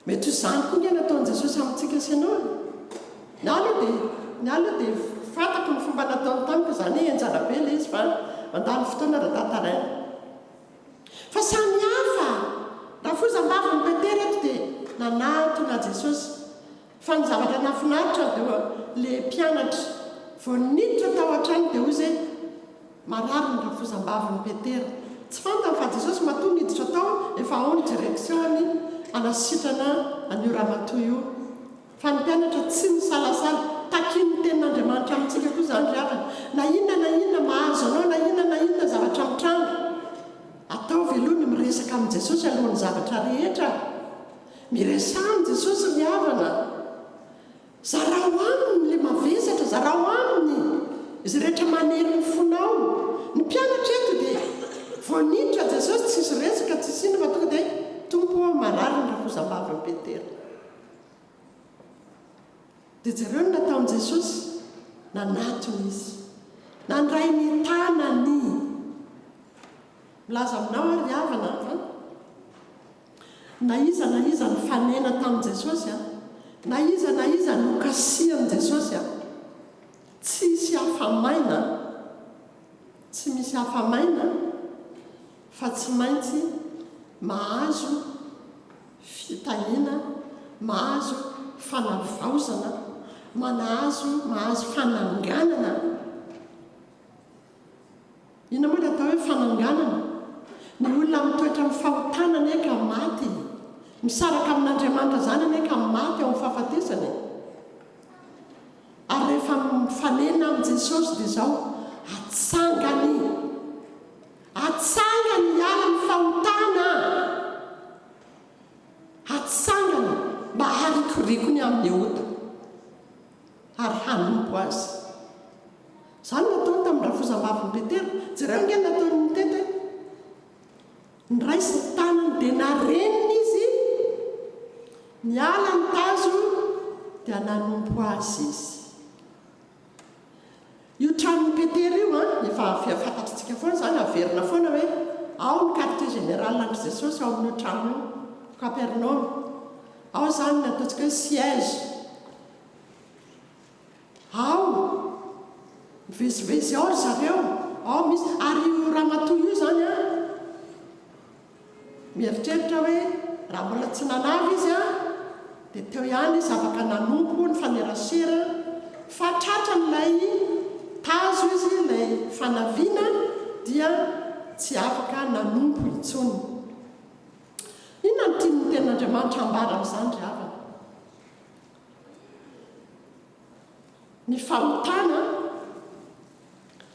Mety izany koa ny nataon'i Jesosy amintsika sy ianao. Ny aloha dia fantako ny fomba nataony tamiko, izany hoe enjana be ilay izy fa mandany fotoana rahataraina. Fa samy hafa. Raha fozam-bavan'i Petera eto dia nanatona Jesosy. Fa ny zavatra nafinaritra dia ilay mpianatra vao niditra tao an-trano dia hozy marary ny rafozam-bavan'i Petera. Tsy fantany fa Jesosy matoa niditra tao efa ao ny direksiony anasitrana an'io ramatoa io. Fa ny mpianatra tsy misalasala, takiny ny tenin'Andriamanitra amintsika koa izany ry havana. Na inona mahazo anao, na inona zavatra mitranga, atao veloha miresaka amin'i jesosy alohan'ny zavatra rehetra, miresah amin' jesosy ny havana, zarao aminy le mavesatra, zarao aminy izy rehetra manery ny fonao. Ny mpianatra eto dia voaniditra jesosy tsisy resaka tsisy ino fa tonga dia tompo marary ny rafozam-bavy ny Petera. Dia jereo no nataon'i jesosy nanatony izy, nandray ny tanany. Milaza aminao ary havana na iza ny fanena tamin'i jesosy na iza no kasian'i jesosy tsy misy hafamaina fa tsy maintsy mahazo fitahina, mahazo fanavaozana, mahazo fananganana. Ina moa natao hoe fananganana? Ny olona mitoetra amin'ny fahotana eka maty, misaraka amin'Andriamanitra zany eka maty ao amin'ny fahafatesany. Ary rehefa mifanena amin'i Jesosy dia izao atsangany hiala ny fahotana, atsangany mba harikorikony amin'ny ota ary hanompo azy. Izany nataony tamin'ny rafozam-bavy ny Petera. Jereo nge nataony ny tety ny raisy ny tanany dia nareniny izy, niala ny tazo dia nanompo azy izy. Io tranon'ny Petera io efa fantatritsika foana zany, averina foana hoe ao ny quartier général andry Jesosy ao amin'io trano io, Capernaum. Ao zany ny ataontsika hoe siège. Ao mivezivezy ao ry zareo, ao misy ary io ramatoa io zany mieritreritra hoe raha mbola tsy nanavy izy dia teo ihany izy afaka nanompo ny fanerasera, fa tratran'ilay tazo izy, ilay fanaviana dia tsy afaka nanompo intsony. Inona ny tian'ny tenin'Andriamanitra hambara amin'izany ry havana? Ny fahotana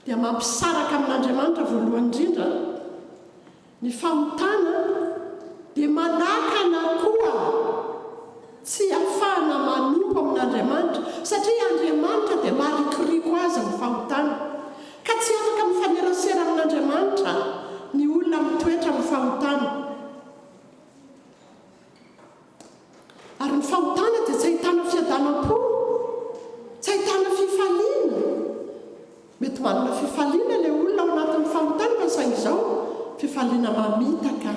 dia mampisaraka amin'Andriamanitra voalohany indrindra. Ny fahotana dia manakana koa tsy ahafahana manompo amin'Andriamanitra, satria Andriamanitra dia marikoriko azy ny fahotana, ka tsy afaka mifanerasera amin'Andriamanitra ny olona mitoetra amin'ny fahotana. Ary ny fahotana dia tsy ahitana fiadanam-po, tsy ahitana fifaliana. Mety manana fifaliana ilay olona ao anatin'ny fahotana fa saingy izao fifaliana mamitaka,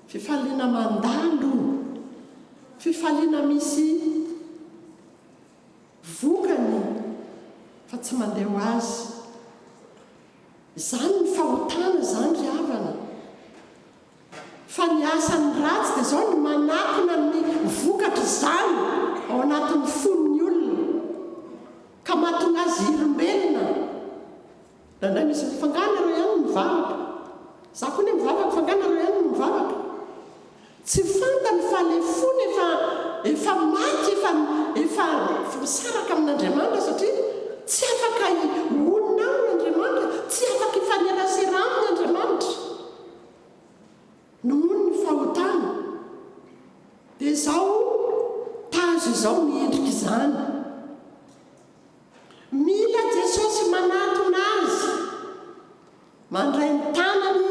fifaliana mandalo, fifaliana misy vokany fa tsy mandeha ho azy. Izany ny fahotana zany ry havana. Fa ny asan'ny ratsy dia izao ny manakona ny vokatra izany ao anatin'ny fon'ny olona ka mahatonga azy irombelona. Nandray misy mifangana ireo ihany ny mivavaka, za koa ny mivavaka fangana ireo ihany ny mivavaka. Tsy fantany fa le fony efa maty, efa misaraka amin'Andriamanitra, satria tsy afaka olona amin'Andriamanitra, tsy afaka ifanerasera amin'Andriamanitra nohony ny fahotana. Dia izao tazo izao miendrika izany. Mila Jesosy manatona azy, mandray ny tanany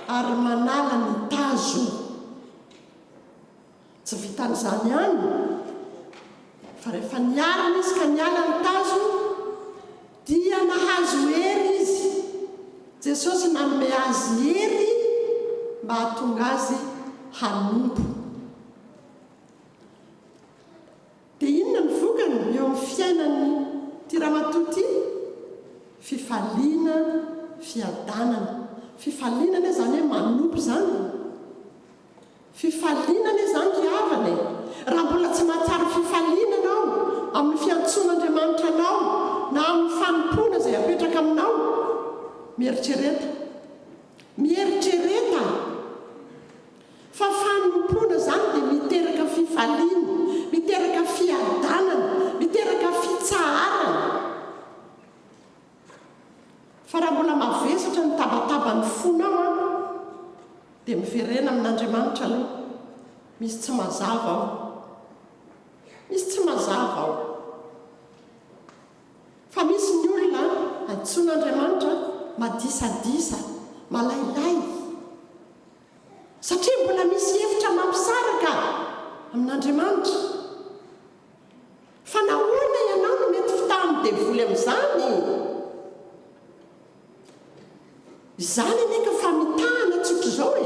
ary manala ny tazo. Tsy vitan'izany ihany fa rehefa nialana izy ka niala ny tazo dia nahazo hery izy. Jesosy nanome azy hery mba hahatonga azy hanompo. Dia inona ny vokany eo amin'ny fiainany ty ramatoa ty? Fifaliana, fiadanana. Fifaliana anie zany hoe manompo zany. Fifaliana anie zany ry havana. Raha mbola tsy mahatsara fifaliana anao amin'ny fiantson'Andriamanitra anao na amin'ny fanompona izay apetraka aminao, mieritrereta fa fanompona zany dia miteraka fifaliana, miteraka fiadanana, miteraka fitsaharana. Fa raha mbola mavesatra ny tabataba ny fonao dia miverena amin'Andriamanitra aloha misy tsy mazava ao, misy tsy mazava ao, fa misy ny olona antsoin'Andriamanitra madisadisa, malailay, satria mbola misy hevitra mampisaraka amin'Andriamanitra. Fa nahoana ianao no mety fitamin'ny devoly amin'izany? Izany aneka fa mitahana tsotra izao e,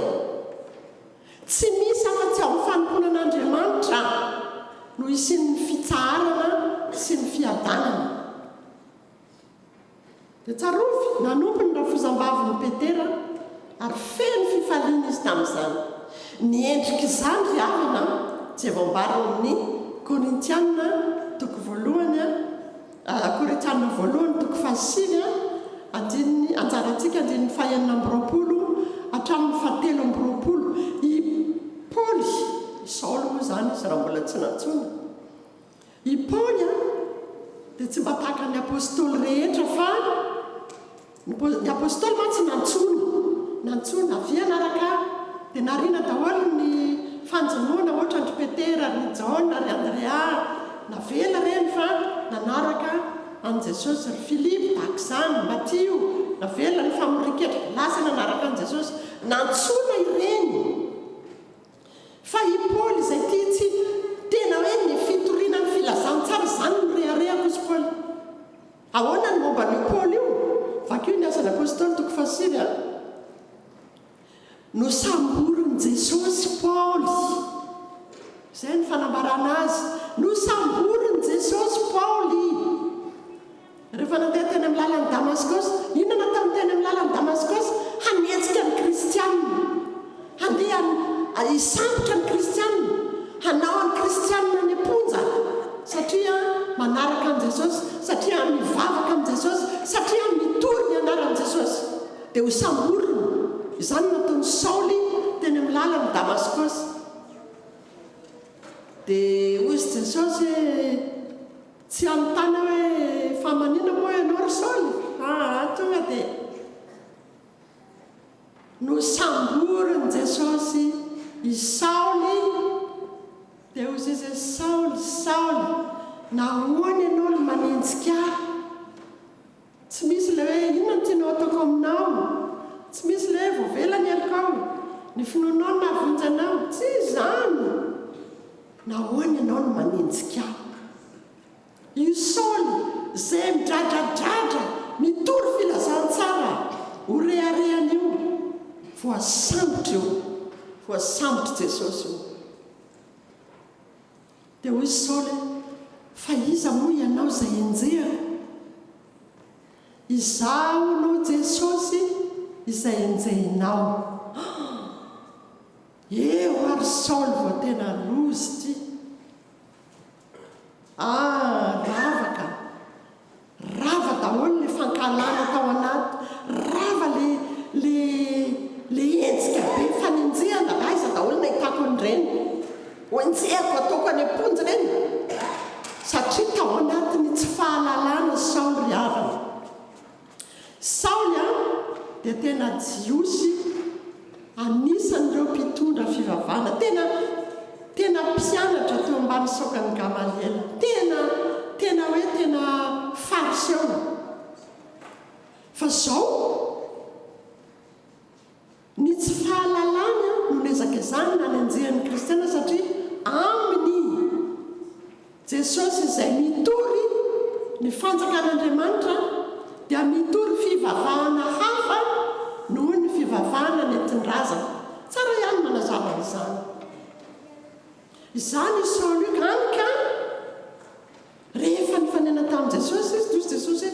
tsy misy afa-tsy ao amin'ny fanomponan'Andriamanitra no isin'ny fitsarana sy ny fiadanana. Dia tsarovy nanompo ny rafozam-bavin'ny Petera ary feno fifaliana izy tamin'izany. Ny endrika izany ry havana tsy voambara amin'ny Korintiana toko voalohany, Korintiana voalohany toko 7 anjarantsika andininy 220 hatramin'ny 720. I Paoly, Saoly moa izany izy raha mbola tsy nantsona. I Paoly dia tsy mba tahaka ny apôstôly rehetra fa ny apôstôly ma tsy nantsona avy anaraka dia nariana daholo ny fanjonoana ohatra ry Petera, ry Jaona, ry Andrea, navela reny fa nanaraka an Jesosy. Ry Filipo tahaka izany, Matio navela ny famoriketra lasa nanaraka an Jesosy, nantsona ireny. Fa i Paoly izay tsy tena hoe ny fitoriana ny filazantsara izany no reharehako izy Paoly. Ahoana ny momba ny Paoly io? Vakio ny asany apôstôly toko 7 nosamboriny Jesosy Paoly, izay ny fanambarana azy, nosamboriny Jesosy Paoly. Rehefa nandeha teny amin'ny lalan'ny Damaskosy, inona natao teny amin'ny lalan'ny Damaskosy? Hanetsika ny kristianina, handeha hisambotra ny kristianina, hanao any kristianina ny amponja, satria manaraka an Jesosy, satria mivavaka an Jesosy, satria mitory ny anaran'i Jesosy. Dia ho samboriny. Izany nataony Saoly teny amin'ny lalan'ny Damaskosy. Dia hoy izy Jesosy tsy anontany hoe fa manina moa ianao ry Saoly? Tonga dia nosamboriny Jesosy i Saoly. Dia hoy izy Saoly, Saoly, nahoana ianao no manenjika ahy? Tsy misy ilay hoe inona no tianao ataoko aminao, tsy misy ilay hoe voavela ny alikao, ny finoanao no navonjanao, tsy izany. Nahoana ianao no manenjika ahy? Io Saoly izay midradradratra mitory filazantsara ho reharehana io, voasambotra io, voasambotra Jesosy io. Dia hoy Saoly, fa iza moa ianao izay enjehako? Izaho no Jesosy izay enjehinao. Eo ary Saoly vao tena lozy ty. Rava daholo le fankalana tao anaty, rava le etsika be fanenjehana, aiza daholo nahitako an'ireny, ho enjehako ataoko any amponjy ireny, satria tao anatiny tsy fahalalana Saoly ry havana. Saoly dia tena jiosy, anisan'ireo mpitondra fivavahana, tena mpianatra teo ambany saokany Gamaliel, tena hoe tena fariseo. Fa zao ny tsy fahalalana no lezaka izany nanenjehan'ny kristiana, satria aminy Jesosy izay mitory ny fanjakan'Andriamanitra dia mitory fivavahana hafa noho ny fivavahana nentin-drazana. Tsara ihany manazava izany. Izany Saoly kanika rehefa nifanena tamin'i Jesosy izy, toy Jesosy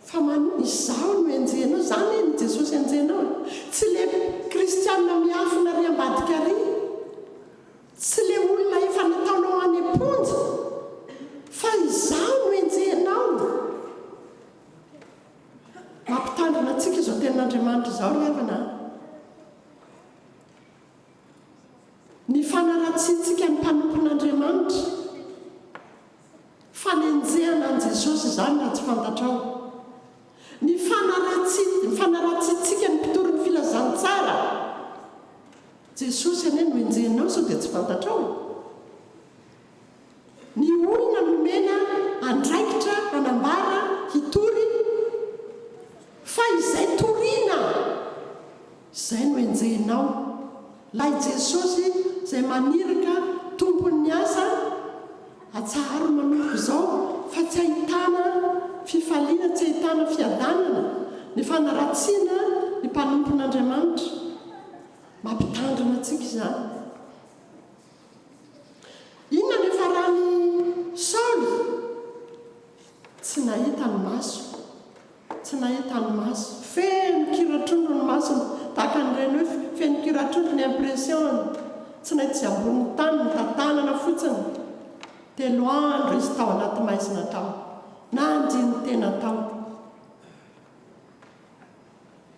fa izaho no enjehinao, izany ny Jesosy enjehinao, tsy le kristianina miafina ry ambadika ry, tsy le olona efa nataonao any amponja, fa izaho no enjehinao. Mampitandrina antsika izao tenin'Andriamanitra izao ry havana. Ny fanaratsitsika ny mpanompon'Andriamanitra, fanenjehana an Jesosy izany raha tsy fantatrao. Ny fanaratsitsika ny mpitory ny filazantsara, jesosy ane no enjenao sao dia tsy fantatrao ny olona nomena andraikitra anambara hitory fa izay toriana izay no enjenao lay jesosy izay maniraka tompon'ny asa atsaharo manompo izao fa tsy ahitana fifaliana tsy ahitana fiadanana ny fanaratsiana ny mpanompon'Andriamanitra mampitandrina antsika izany inona nefa rahany Saoly tsy nahita ny maso tsy nahita ny maso feno kiratrondro ny masony tahaka an'ireny hoe feno kiratrondro ny impression tsy nahita sy ambony tany ny tantanana fotsiny 3 andro izy tao anaty maizina tao na anjiny tena tao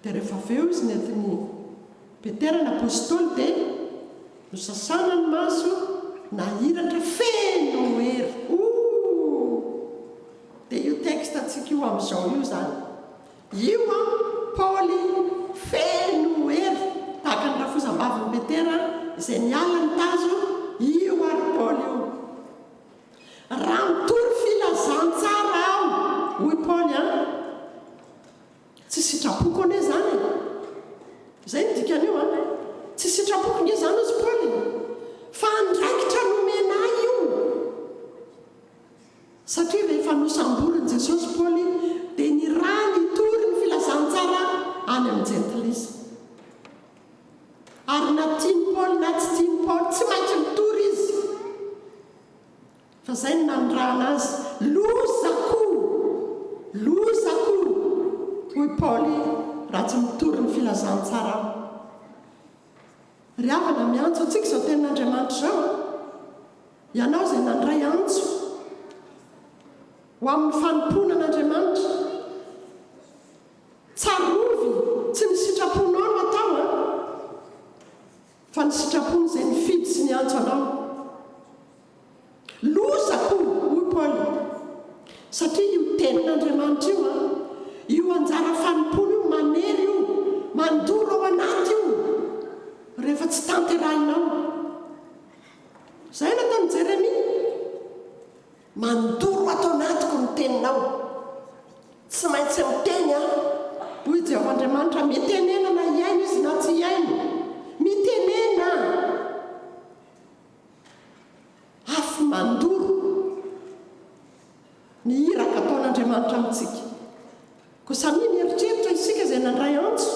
dia rehefa aveo izy nentin'ny Petera ny apôstôly dia nosasana ny maso nahiratra feno hery dia io texte antsika io amin'izao io zany io a Paoly feno hery tahaka ny rafozam-bavin'ny Petera izay niala ny tazo io ary Paoly io raha mitory filazantsara aho hoy Paoly a tsy sitrapoko ane zany izay ny dikan'io a tsy sitrapoko nge zany izy Paoly fa andraikitra nomena io satria rehefa nosamboriny Jesosy Paoly dia ny raha nitory ny filazantsara any amin'ny jentilisa ary na tiany Paoly na tsy tiany Paoly tsy maintsy mitory izy fa zay ny nanondrahana azy lozako hoy Paoly raha tsy mitory ny filazantsara aho ry havana miantso antsika izao tenin'Andriamanitra izao ianao izay nandray antso ho amin'ny fanompona an'Andriamanitra tsarovy tsy ny sitraponao no atao a fa ny sitrapony izay nifidy sy ny antso anao lozako hoy Paoly satria io tenin'Andriamanitra io a io anjara fanompona io manery io mandoro ao anaty io rehefa tsy tanterahinao izay nataon'i Jeremia mandoro atao anatiko ny teninao tsy maintsy miteny a hoy Jehovahandriamanitra mitenena na iaino izy na tsy iaino mitenena afo mandoro ny iraka ataon'Andriamanitra amintsika ko samia mieritreritra isika izay nandray antso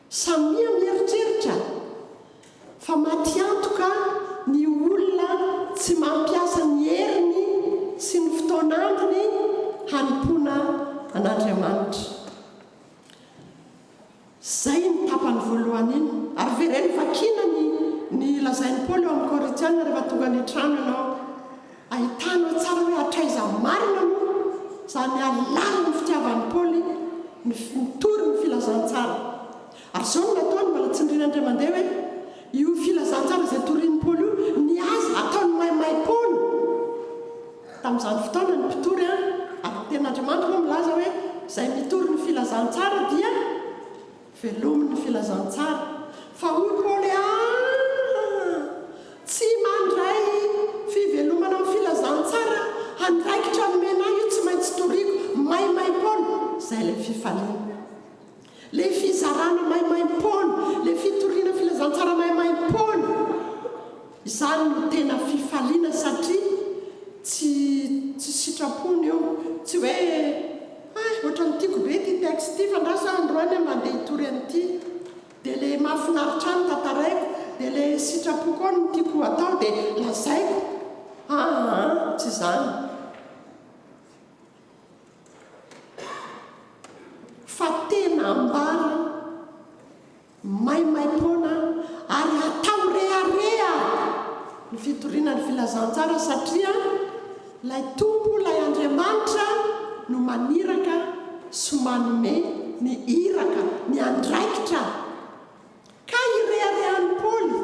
samia mieritreritra fa maty antoka ny olona tsy mampiasa ny heriny sy ny fotoanandrony hanompona an'Andriamanitra zay ny tapany voalohany iny ary vereny vakina ny lazain'ny Paoly eo amin'ny Korintiana rehefa tonga ny trano ianao ahitanao tsara hoe atraiza marina no zany alala ny fitiavan'ny Paoly mitory ny filazantsara ary zao no nataony mbola tsindrinandray mandeha hoe io filazantsara izay torian'ny Paoly io ny azy ataony maimaim-pony tamin'izany fotoana ny mpitory a ary tenin'Andriamanitra moa milaza hoe izay mitory ny filazantsara dia velomin'ny filazantsara fa hoy Paoly tsy mandray fivelomana amin'ny filazantsara handraikitra nomena io tsy maintsy toriako maimaim-pony izay ilay fifaliana le fizarana maimaim-pony le fitoriana filazantsara maimaim-pony izany no tena fifaliana satria tsy sitrapony io tsy hoe ohatra ny tiako be ty texte ty fa ndraso androany mandeha hitory an'ity dia le mahafinaritra any tantaraiko dia le sitrapoko ao no tiako atao dia lazaiko tsy zany fa tena ambara maimaim-pona ary atao rearea ny fitoriana ny filazantsara satria lay tompo lay Andriamanitra no maniraka sy manome ny iraka ny andraikitra ka irearean'ny Paoly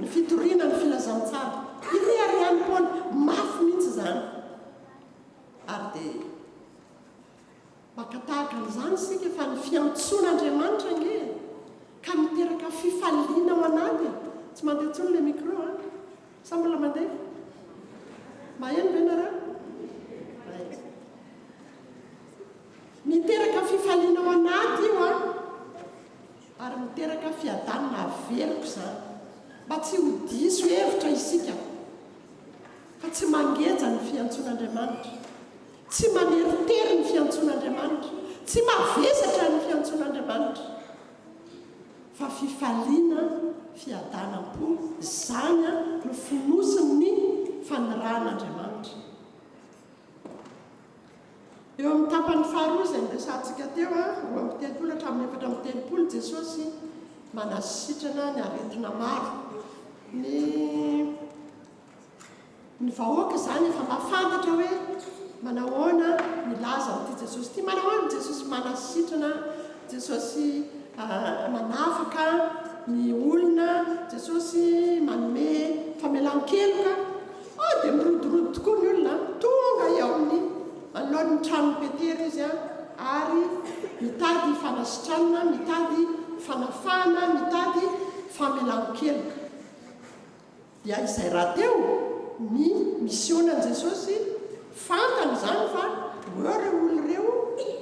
ny fitoriana ny filazantsara irearean'ny Paoly mafy mihitsy zany ary dia makatahaka an'izany sika fa ny fiantsoan'Andriamanitra nge ka miteraka fifaliana ao anaty tsy mandeha tsony le micro a sa mbola mandeha maheno ve nareo miteraka fifaliana ao anaty io a ary miteraka fiadanana aveloko zany mba tsy ho diso hevitra isika fa tsy mangeja ny fiantson'Andriamanitra, tsy maneritery ny fiantson'Andriamanitra, tsy mavesatra ny fiantson'Andriamanitra, fa fifaliana fiadanam-po zany no fonosiny fanirahan'Andriamanitra. Eo amin'ny tapany faharoa izay niresantsika teo a, 3 hatramin'ny 4 Jesosy manasitrana ny aretina maro. Ny vahoaka zany efa mahafantatra hoe manahoana milaza amin'ity Jesosy ity, manahoana Jesosy manasitrana, Jesosy manafaka ny olona, Jesosy manome famelan-keloka. Dia mirodorodo tokoa ny olona tonga eo amin'ny manoloan'ny trano Petera izy a, ary mitady fanasitranana, mitady fanafana, mitady famelan-keloka. Dia izay raha teo ny misionan Jesosy, fantany zany fa eo reo olona reo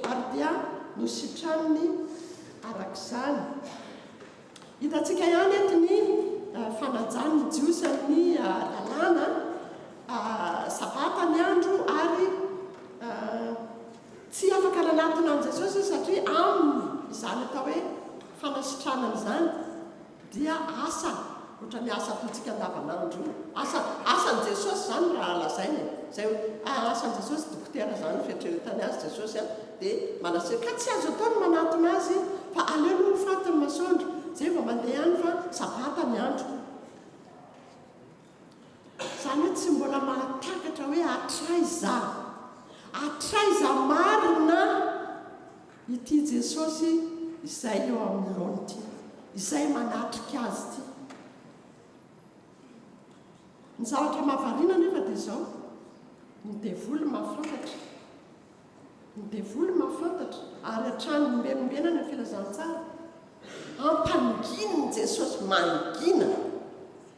ary dia nositraniny arak'izany. Hitantsika ihany eto ny fanajany jiosy amin'ny lalàna sabata ny andro ary tsy afaka nanatona an Jesosy satria aminy izany atao hoe fanasitranana izany dia asa ohatra ny asa ataontsika andavanandro, asan Jesosy zany raha lazainy zay asan Jesosy dokotera zany fieritreretany azy Jesosy dia manasika ka tsy azo atao ny manatona azy fa aleo no fatiny masoandro zay vao mandeha any fa sabata ny andro. Zany hoe tsy mbola mahatakatra hoe atraiza marina ity Jesosy izay eo amin'ny loany ity, izay manatrika azy ity. Ny zavatra mahavariana nefa dia izao, ny devoly mahafantatra, ny devoly mahafantatra ary hatrany nombenombena ny filazantsara. Ampanginy Jesosy mangina,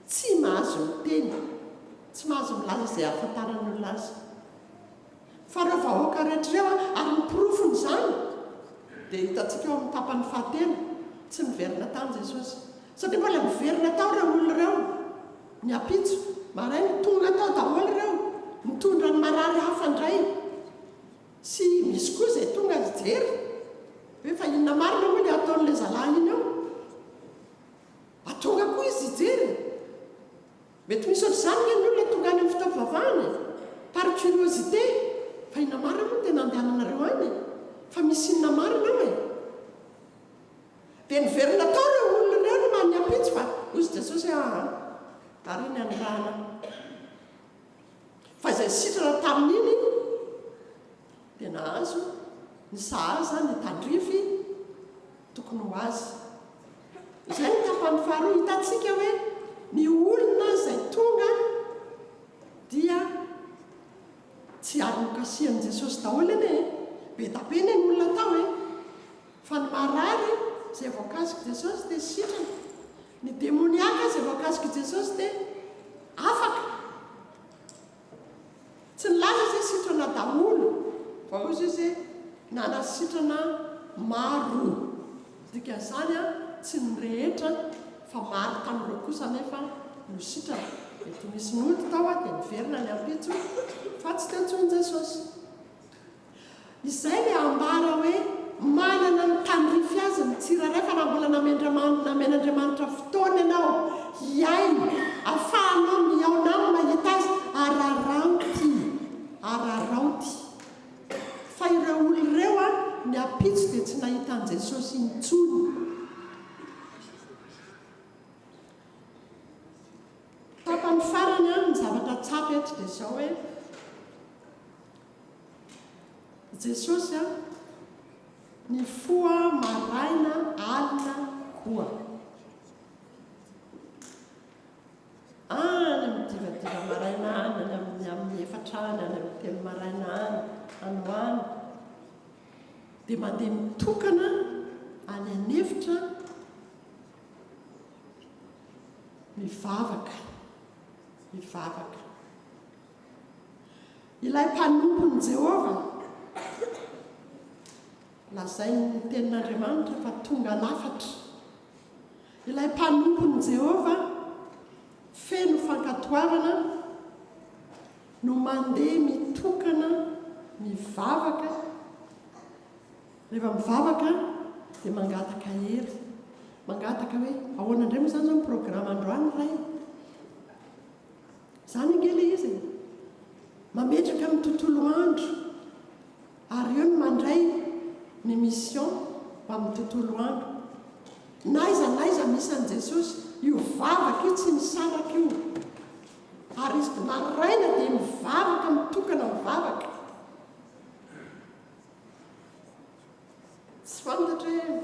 tsy mahazo miteny, tsy mahazo milaza izay ahafantarany olona azy. Fa reo vahoaka rehetrareo ary miporofony zany dia hitantsika eo amin'ny tapany fahatelo tsy miverina tany Jesosy, satria mbola miverina tao reo olona reo, ny apitso marainy tonga tao daholo reo, mitondra ny marary hafa indray, sy misy koa izay tonga jery hoe fa inona marina moa le ataon'ilay zalahy iny eo, atonga koa izy jery. Mety misy ohatr'izany ny olona tonga any amin'ny fitaovavahany par curiosité, fa inona marina moa tena andehananareo any, fa misy inona marina ao e. Dia niverina tao reo olona reo no man'ny apitsy fa ozy Jesosy ary ny anirahana. Fa izay sitrana tamin'iny dia nahazo ny sahaza ny tandrify tokony ho azy. Izay ny tapany faharoa hitantsika hoe ny olona izay tonga dia tsy ary nokasihan Jesosy daholo eny e, be tapeny ny olona tao e, fa ny marary izay voakasiky Jesosy dia sitrana, ny demoniaka izay voakasiky Jesosy dia afaka. Tsy nilaza izay sitrana daholo, fa ozy izy nanasitrana maro. Dikan'izany tsy ny rehetra fa maro tamin'ireo kosa nefa no sitrana. Mety misy nody tao dia niverina ny ampitso fa tsy tentsony Jesosy. Izay le ambara hoe manana ny tandrify azy ny tsirairay fa raha mbola namen'Andriamanitra fotoana ianao hiaino ahafahanao miaonao mahita azy araraoty. Fa ireo olona ireo ny apitso dia tsy nahita an Jesosy intsony. Tapany farany ny zavatra tsapy eto dia izao hoe Jesosy ny foa maraina alina koa. Any amin'ny divadiva maraina any, amin'ny efatrany, any amin'ny telo maraina any hoany, dia mandeha mitokana any an'efitra mivavaka ilay mpanompony Jehova lazay ny tenin'Andriamanitra fa tonga lafatra ilay mpanompony Jehova feno fankatoavana no mandeha mitokana mivavaka rehefa mivavaka dia mangataka hery mangataka hoe ahoana indray moa zany zao ny programa androany ray zany angely izy mametraka amin'ny tontolo andro ary eo no mandray ny mission ho amin'ny tontolo andro naiza misy an' Jesosy io vavaka io tsy misaraka io ary izy maraina dia mivavaka mitokana mivavaka tsy fantatra hoe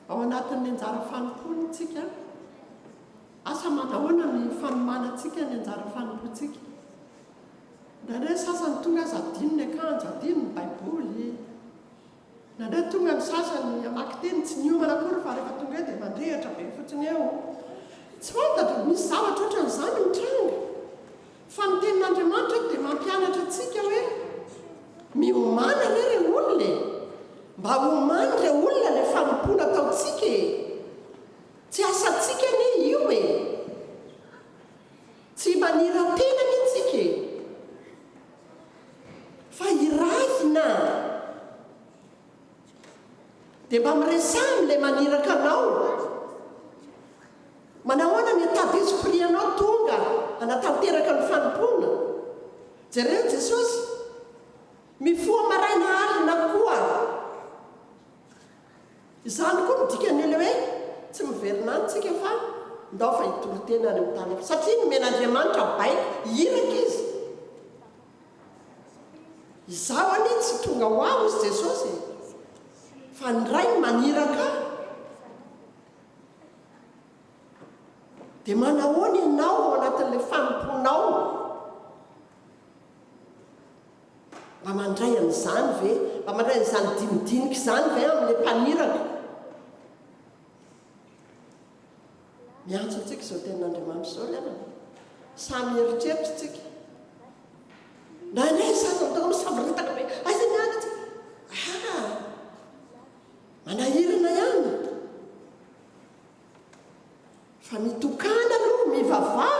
ao anatin'ny anjara fanompony tsika asa manahoana ny fanomanantsika ny anjara fanompontsika nandray sasany tonga azy adino ny akanjo adino ny baiboly nandray tonga ny sasany amaky teny tsy niomana akory fa rehefa tonga eo dia mandrehatra be fotsiny eo tsy fantatra misy zavatra ohatran'izany mitranga fa ny tenin'Andriamanitra dia mampianatra atsika hoe miomana re olona mba homany re olona le fanompona ataotsika tsy asatsika ne io tsy manira-tena mihitsika fa irahina dia mba miresamy le maniraka anao manahoana ny état d'esprit anao tonga anatanteraka ny fanompona jereo Jesosy mifoa maraina alina koa izany koa midikany le hoe tsy miverina antsika fa ndao fa hitoro tena any amin'ny tany satria nomen'Andriamanitra baiko hiraka izy izaho any tsy tonga ho aho izy Jesosy fa ndray maniraka dia manahoana ianao ao anatin'ilay fanomponao mba mandray an'izany ve mba mandray an'izany dinidinika izany ve amin'ilay mpaniraka miantso antsika izao tenin'Andriamanitra izao lena samy eritreritra tsika nandray sasany misaviritaka be aiza niany atsika manahirina ihany fa mitokana aloha mivavah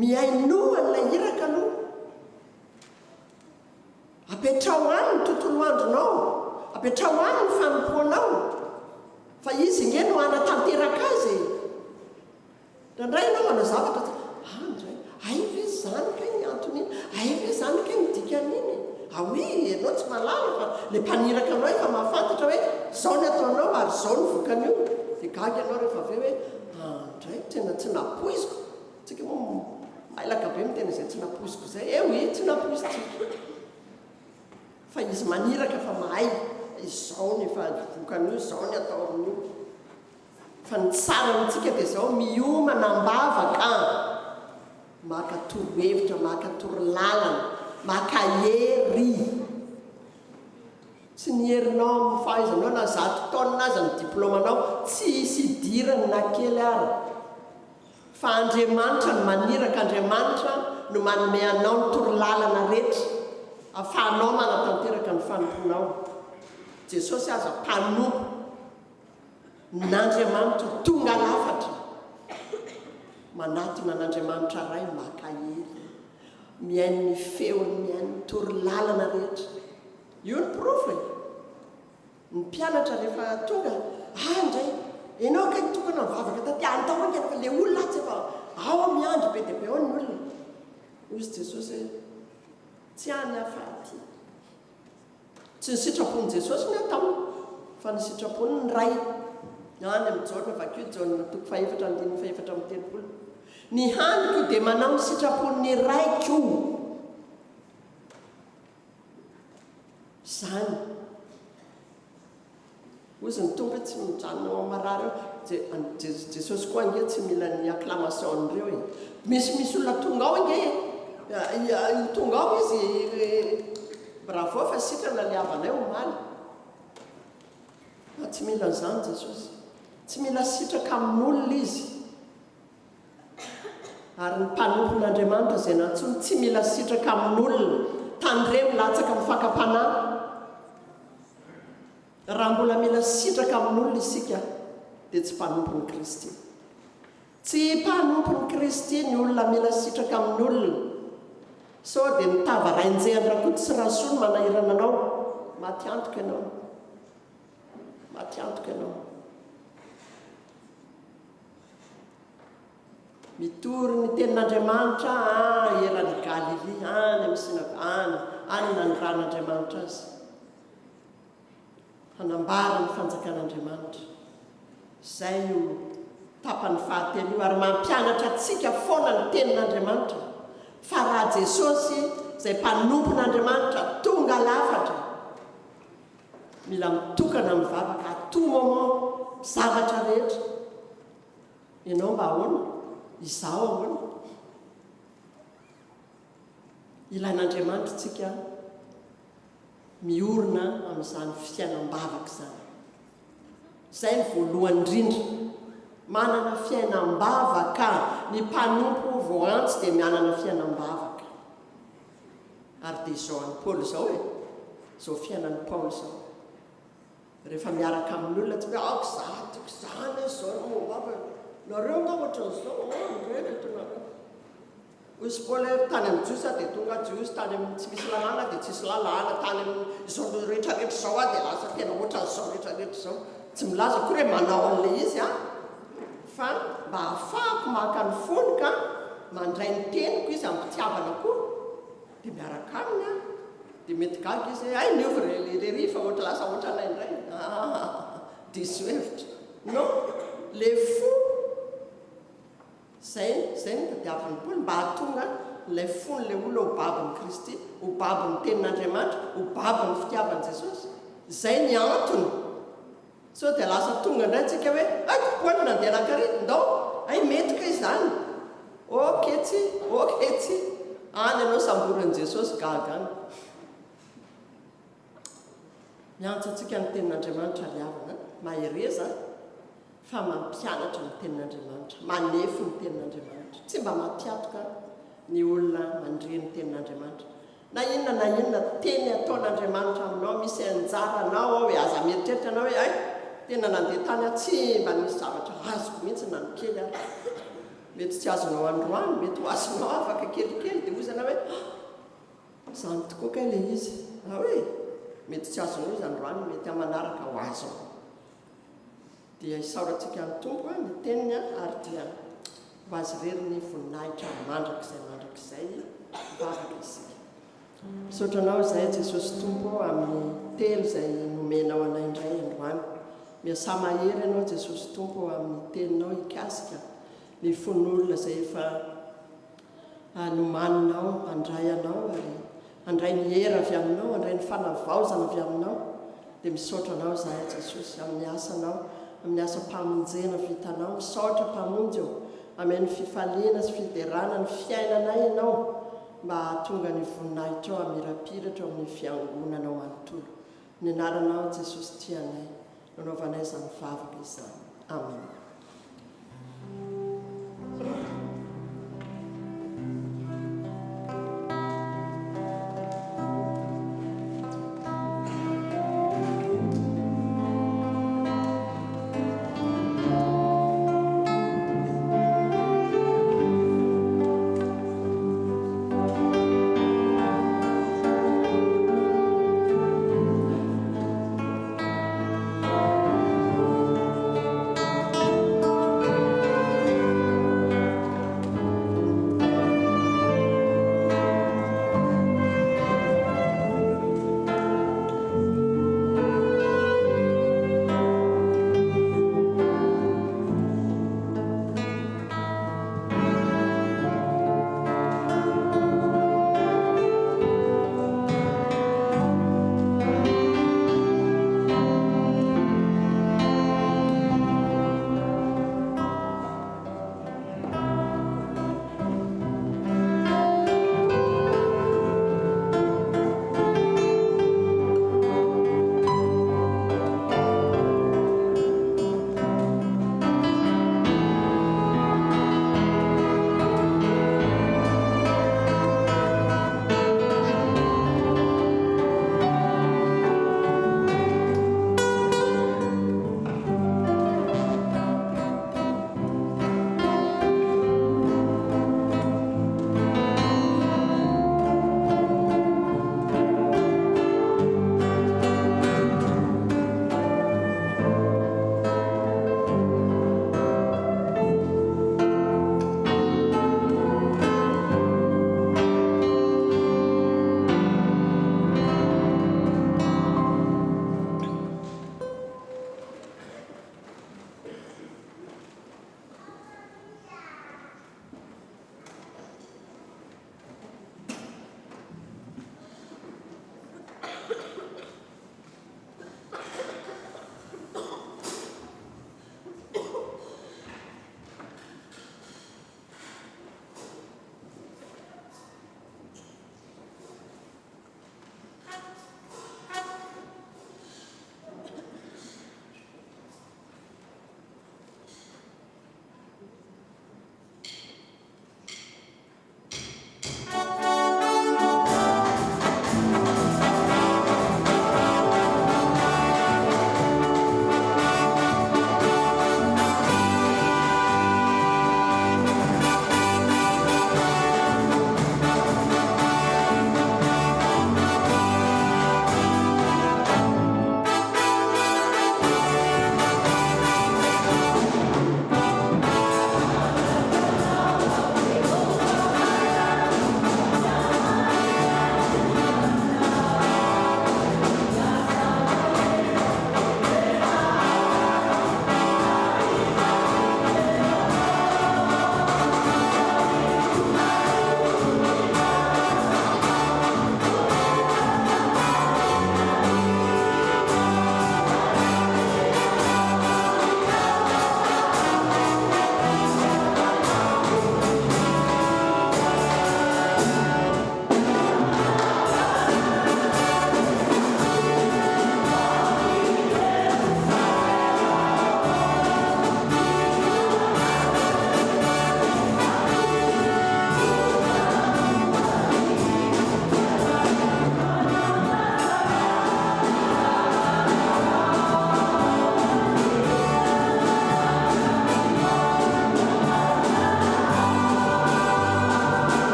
miainohan'ilay hiraka aloha apetrao any ny tontolo andronao apetrao any ny fanompoanao fa izy nge no anatanteraka azy nandray ianao manao zavatra andray ay ve zany kay ny antony iny ay ve zany kay midikan'iny aoe ianao tsy malala fa le mpaniraka anao efa mahafantatra hoe zao ny ataonao ary zao ny vokan'io dia gaga ianao rehefa aveo hoe andray tena tsy napoiziko tsika moa mailaka be mitena izay tsy napoiziko zay tsy napoizitsika fa izy maniraka fa mahay izao ny efa vokan'io zao ny atao amin'io fa ny tsara amintsika dia zao miomana mbavaka maka torohevitra maka torolalana maka hery tsy ny herinao amin'ny fahaizanao na zato taonina aza ny diplomanao tsy hisy idirany na kely ary fa Andriamanitra no maniraka Andriamanitra no manome anao ny torolalana rehetra ahafahanao manatanteraka ny fanomponao Jesosy aza mpanompo n'Andriamanitra tonga lafatra manatona an'Andriamanitra ray maka hery miain'ny feony miain'ny torolalana rehetra io ny profo ny mpianatra rehefa tonga andray ianao kay tokana mivavaka taty antao angana fa le olona atsy efa ao miandro be dia be ao ny olona ozy Jesosy tsy any hafaty tsy ny sitrapony Jesosy ny atao fa ny sitrapony ny ray any amin'ny jaona vakio jaona toko faefatra andiny faefatra amin'ny telopolo ny haniko dia manao ny sitrapon'ny raiko zany ozy ny tonga tsy mijanonao amarary eo Jesosy koa nge tsy mila ny acclamationreo misy olona tonga ao nge tonga ao izy bravo fa sitrana le avanay omaly tsy mila n'izany Jesosy tsy mila sitraka amin'olona izy ary ny mpanompon'andriamanitra izay nantsony tsy mila sitraka amin'olona tandre milatsaka mifakam-panahy. Raha mbola mila sitraka amin'olona isika dia tsy mpanompon'i Kristy. Tsy mpanompon'i Kristy ny olona mila sitraka amin'olona. Sao dia nitava rainjehan-drakoto sy rasono manahirana anao, maty antoka ianao. Maty antoka ianao. Mitory ny tenin'Andriamanitra eran'ny Galili, any amin'ny sinagoga, any nanoran'Andriamanitra azy. Hanambara ny fanjakan'Andriamanitra. Izay io tapany fahatelo io, ary mampianatra antsika foana ny tenin'Andriamanitra. Fa raha Jesosy izay mpanompon'Andriamanitra tonga lafatra, mila mitokana mivavaka tout moment zavatra rehetra. Ianao mba ahoana? Izao ahoana? Ilain'Andriamanitra tsika miorina amin'izany fiainam-bavaka izany. Izay ny voalohany indrindra. Manana fiainam-bavaka, ny mpanompo vao antsy dia manana fiainam-bavaka. Ary dia izao an'i Paoly izao izao fiainan'i Paoly izao. Rehefa miaraka amin'ny olona tsy hoe zahatiko izany izao no mambavaka. Nareo nga ohatran'izao, nareo. Hoy Paoly tany amin'ny Jiosy dia tonga Jiosy, tany amin'ny tsy misy lalàna dia tsisy lalàna, tany amin'izao rehetrarehetra izao dia lasa tena ohatran'izao rehetrarehetra izao. Tsy milaza koa hoe manao an'ilay izy fa mba ahafahako maka ny fony ka mandray ny teniko izy amin'ny mpitiavana koa dia miaraka aminy dia mety gaga izy niovy le rifa ohatra lasa ohatra anay indray diso hevitra non le fo zay ny tadiavin'ny Paoly mba hahatonga ilay fon'ilay olona ho babin'i Kristy, ho babin'ny tenin'Andriamanitra, ho babin'ny fitiavan'i Jesosy. Zay ny antony. So dia lasa tonga indray tsika hoe Paoly nandeha nakary ndao mety ka izany. Oketsy any ianao samboran'i Jesosy gaga any. Miantso antsika ny tenin'Andriamanitra riavana, mahereza fa mampianatra ny tenin'Andriamanitra, manefy ny tenin'Andriamanitra. Tsy mba matiatoka ny olona mandre ny tenin'Andriamanitra. Na inona teny ataon'Andriamanitra aminao, misy anjara anao hoe aza mieritreritra anao hoe tena nandeha tany tsy mba nisy zavatra azoko mihitsy na ny kely mety tsy azonao androany, mety ho azonao afaka kelikely dia ozana hoe izany tokoa ka ilay izy hoe mety tsy azonao izy androany, mety amanaraka ho azo. Dia isaorantsika ny tompo ny teniny ary dia ho azy rery ny voninahitra mandrakizay mivavaka isika. Misaotranao izay Jesosy tompo amin'ny telo izay nomenao anay indray androany. Miasa mahery ianao Jesosy tompo amin'ny teninao ikasika ny fon'olona izay efa nomaninao, handray anao ary handray ny hera avy aminao, handray ny fanavaozana avy aminao. Dia misaotranao izahay Jesosy amin'ny asanao, amin'ny asa mpamonjena vitanao, misaotra mpamonjy eo ameny fifaliana sy fiderana ny fiainanay ianao mba hahatonga ny voninahitra ao hamirapiratra ao amin'ny fiangonanao manontolo. Ny anaranao Jesosy tianay, nanaovanay izany vavaka izany. Amen.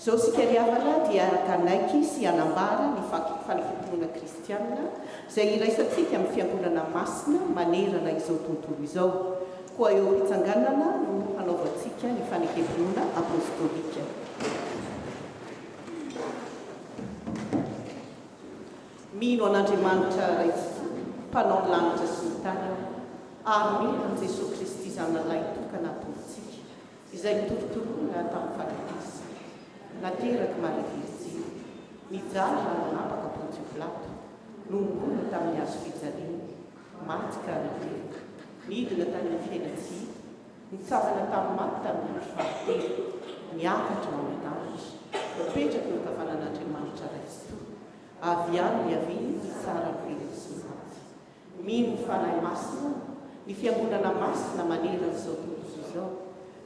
Izao sikariavana dia araka anaiky sy anambara ny fanekemponana kristianina izay iraisantsika amin'ny fiangonana masina manerana izao tontolo izao. Koa eo am-pitsanganana no hanaovantsika ny fanekemponana apostolika. Mino an'Andriamanitra raitsy mpanao ny lanitra sy ny tany ary mino an' Jesosy Kristy zanalay tokana atontsika izay mitorotoroana tamin'ny faratisa nateraka Maria Virgile nijaly nanapaka Pontio Pilato nombona tamin'ny hazo fijaliana maty karateraka midina tamin'ny fiainatsy nitsangana tamin'ny maty tamin'ny andro fahatelo niakatra ao an-danitra mipetraka eo kavanan'Andriamanitra raitsy avy any miaviny ny tsara ny sy maty. Mino ny fanahy masina, ny fiangonana masina manerana izao tontolo izao,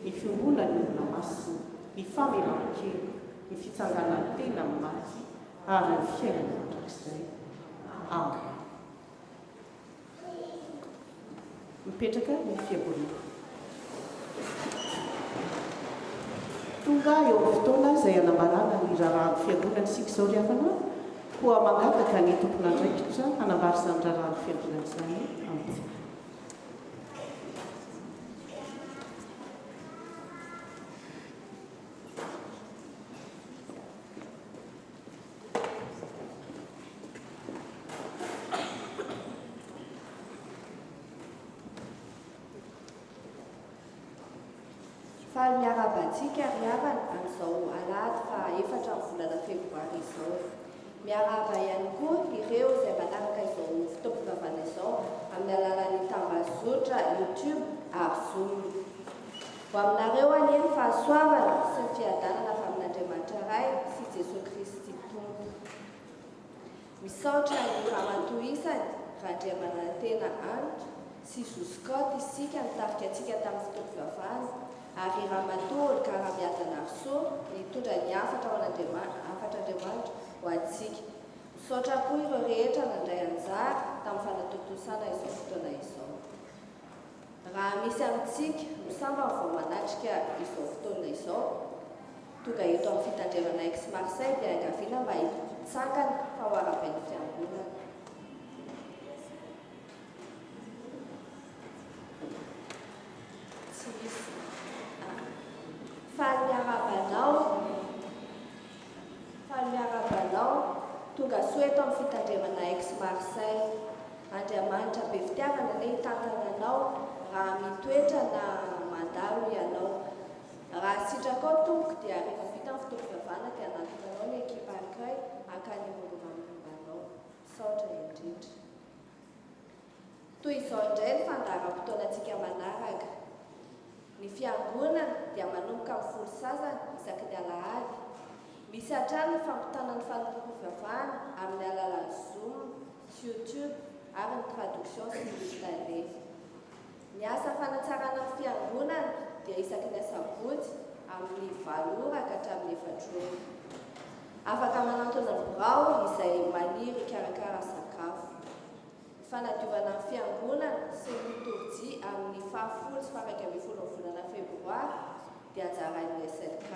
ny fiangonana ny olona masina, ny famelan-kely, ny fitsanganan'ny tena amin'ny maty ary ny fiainana mandrakizay. Amen. Mipetraka ny fiangonana. Tonga eo amin'ny fotoana izay hanambarana ny raharahany fiangonana isika izao ry havana. Koa mangataka ny tompon'andraikitra hanambary izany raharahany fiangonana izany amintsika. Faly miarabantsika ry havana amin'izao alahady fa 4 volana febroary izao. Miaraba ihany koa ireo izay manaraka izao fitaovana izao amin'ny alalan'ny tambazotra YouTube ary Zoom. Ho aminareo anieny fahasoavana sy ny fiadanana avy amin'Andriamanitra iray sy Jesosy Kristy Tompo. Misaotra ny ramatoisany Randriamanantena Anitra sy Zoskot isika nitarika antsika tamin'ny fitaovana ary ramatory Karamiadana Arso nitondra ny afatra Andriamanitra ho antsika. Misaotra koa ireo rehetra nandray anjara tamin'ny fanatontosana izao fotoana izao. Raha misy amintsika misamba vao manatrika izao fotoana izao, tonga eto amin'ny fitandremana Aix Marseille dia angaviana mba hitsangana fa ho arabain'ny fiangonana. Faly miarabanao tonga soa eto amin'ny fitandremana Aix Marseille. Andriamanitra be fitiavana ilay hitantananao raha mitoetra na mandalo ianao. Raha sitraka ao tompoko dia rehefa vita amin'ny fitaovana dia anatonanao ny ekipa accueil akany mombamombanao. Saotra indrindra. Toy izao indray ny fandaharam-potoanantsika manaraka. Ny fiangonana dia manomboka amin'ny folo sasany isaky ny alahady. Misy hatrany ny fampitana ny fanompoam-pivavahana amin'ny alalan'ny Zoom, YouTube ary ny traduction simultanée. Ny asa fanatsarana ny fiangonana dia isaky ny sabotsy amin'ny 9 ora ka hatramin'ny 4 ora. Afaka manantona ny birao izay maniry ikarakara sakafo. Fanadiovana ny fiangonana sy ny liturgie amin'ny 10 sy 11 volana febroary dia anjaran'ny SLK.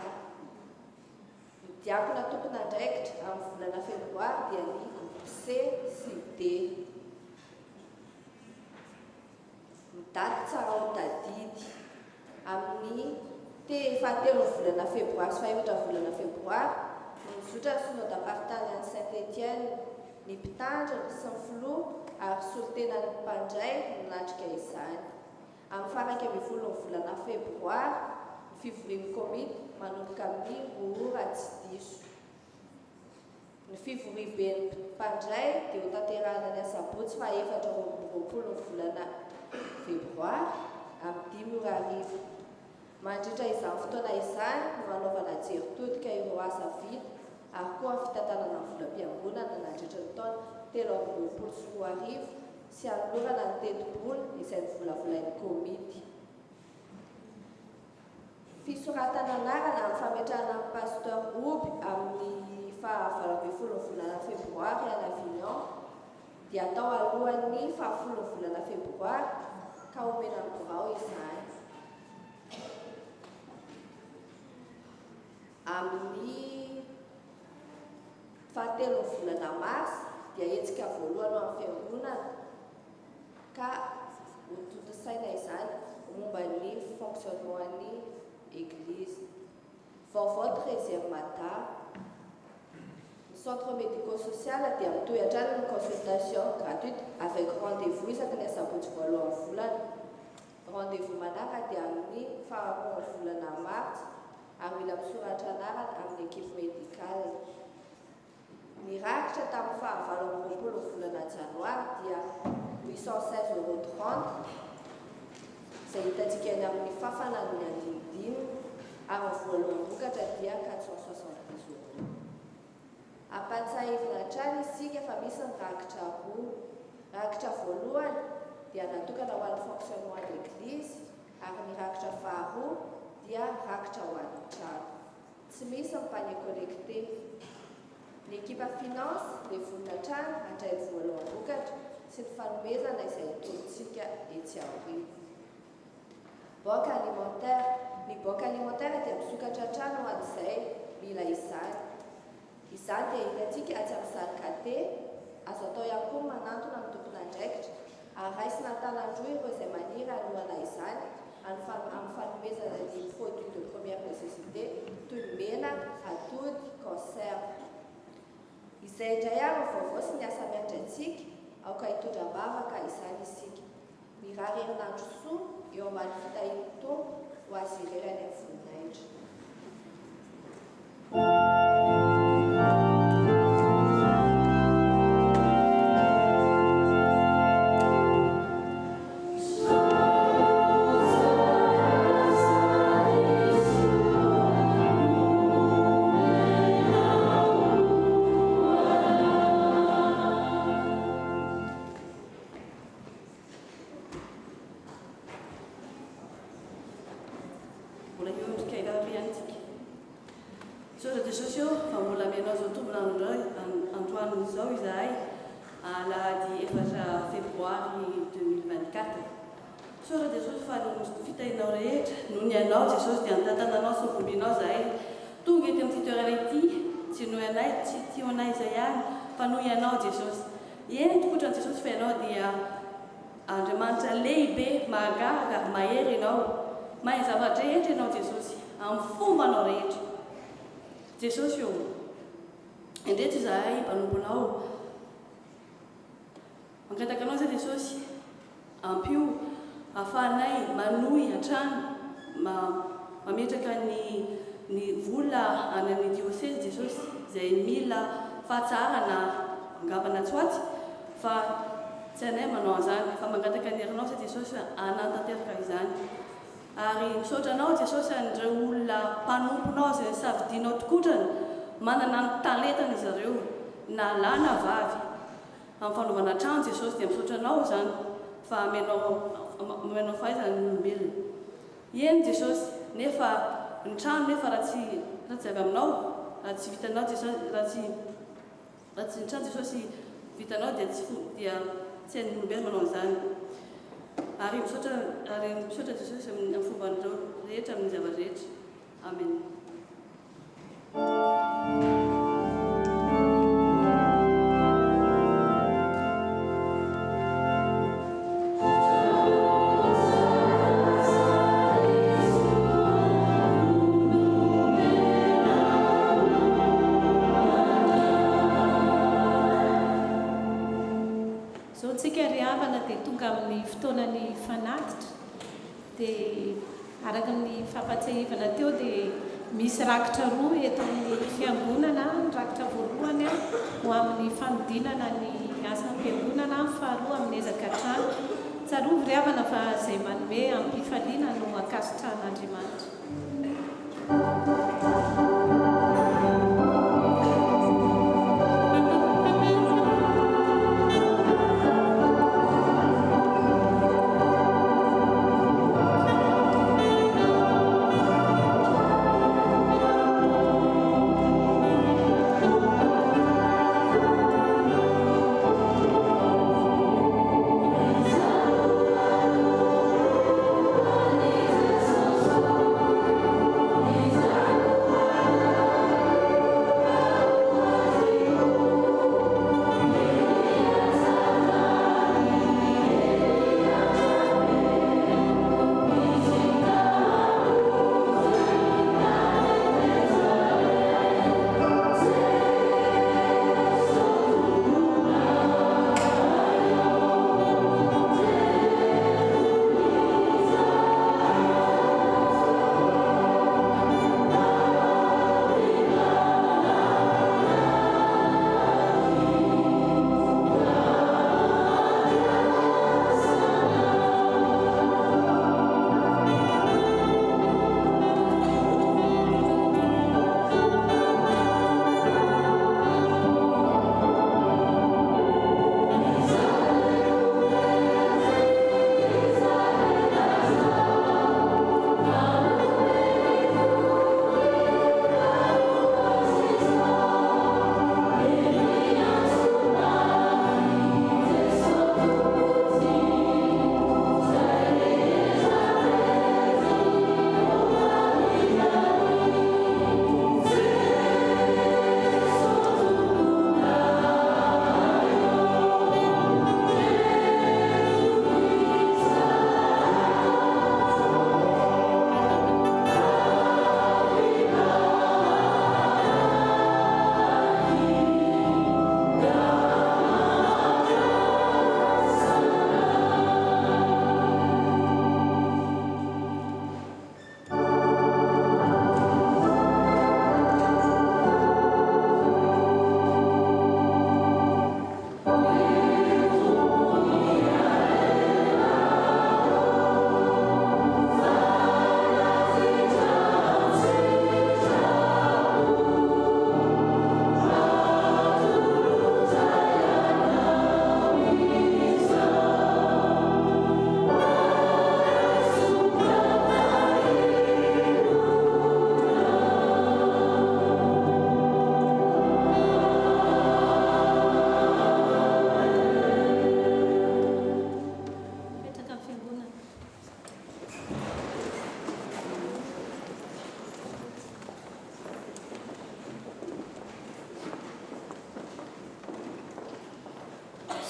Ny diakona tompon'andraikitra amin'ny volana febroary dia ny C sy D. Daty tsara ho tadidy amin'ny fahatelo volana febroary sy 8 volana febroary mizotra ny synode apartanan'ny Saint-Étienne, ny mpitandrina sy ny filoha ary solitenan'ny mpandray natrika izany. Amin'ny faraka 10 volana febroary ny fivorian'ny komity manomboka amin'ny 2 ora tsy diso. Ny fivoriam-ben'ny mpandray dia ho tanterahana ny asabotsy fa 4 volana febroary amin'ny 5 ora arivo. Mandritra izany fotoana izany no hanaovana jeritodika ireo asa vita ary koa ny fitantanana ny volam-piangonana nandritra ny taona 2024 sy hanolorana ny teti-bola izay novolavolain'ny komity. Fisoratana anarana amin'ny fametrahana ny pasteur Oby amin'ny 20 volana febroary any Avignon dia atao alohan'ny 10 volana febroary ka omena ny birao izany. Amin'ny fahatelo ny volana mars dia hetsika voalohany amin'ny fiangonana ka hotontosaina izany momba ny fonctionnement-ny église. Vaovao 13e mata. Ny centre médico-social dia mitohy hatrany ny consultation gratuite avec rendez-vous isaky ny asabotsy voalohan'ny volana. Rendez-vous manaraka dia amin'ny faharoan'ny volana mars ary mila misoratra anarana amin'ny équipe médicale. Nirakitra tamin'ny fahavalo amby roapolo volana janoary dia 816,30 € izay hitantsika eny amin'ny fafanan'ny andinidiny ary ny voalohany vokatra dia 470 €. Ampatsahivina hatrany isika fa misy ny rakitra roa. Rakitra voalohany dia natokana ho an'ny fonctionnement d'église ary ny rakitra faharoa dia rakitra ho an'ny trano. Tsy misy ny panier collecté. Ny ekipa finance le vonina trano hatray ny voalohany vokatra sy ny fanomezana izay tolontsika etsy aoriana. Banque alimentaire. Ny banque alimentaire dia misokatra trano ho an'izay mila izany. Izany dia hitantsika atsy amin'ny sarikate, azo atao ihany koa manantona amin'ny tompon'andraikitra ary raisina an-tanandroa ireo izay maniry halohana izany amin'ny fanomezana ny produits de première nécessité toy ny menaka, atody, conserve. Izay indray ary vaovao sy ny asa mianatra antsika aoka hitondra-bavaka izany isika. Mirary herinandro soa eo ambany fitahiry tompo ho azy ireny any amin'ny voninahitra. Andriamanitra lehibe, mahagaga, mahery ianao, mahay zavatra rehetra ianao Jesosy, amin'ny fombanao rehetra. Jesosy io, indreto izahay mpanomponao, mangataka anao zay Jesosy, ampio ahafahanay manohy hatrany, mametraka ny vola any amin'ny diocèse Jesosy, izay mila fahatsarana angambana tsoaty, fa tsy anay manao an'izany, fa mangataka ny herinao zay Jesosy anatanteraka izany. Ary misaotra anao Jesosy an'ireo olona mpanomponao izay savidinao tokotrany, manana ny talentany zareo, na lahy na vavy, amin'ny fanaovana trano Jesosy dia misaotra anao zany, fa amenao fahaizana ny olombelona. Eny Jesosy, nefa ny trano nefa raha tsy avy aminao, raha tsy vitanao Jesosy, raha tsy ny trano Jesosy vitanao dia tsy hain'ny olombelona manao an'izany. Ary misaotra Jesosy amin'ny fomban'ireo rehetra amin'ny zava-rehetra. Amen. Amin'ny fotoanany fanatitra dia araka ny fampatsiahivana teo dia misy rakitra roa eto amin'ny fiangonana. Ny rakitra voalohany ho amin'ny fanodinana ny asan'ny fiangonana, faharoa amin'ny ezaka trano. Tsarovy ry havana fa izay manome ampifaliana no akasitran'Andriamanitra. Amen.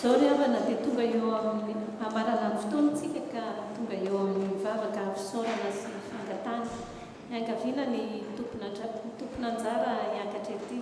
zao ry havana dia tonga eo amin'ny amarana ny fotoantsika ka tonga eo amin'ny vavaka fisaorana sy fangatana miankaviana ny tomponanjara hiakatra ety.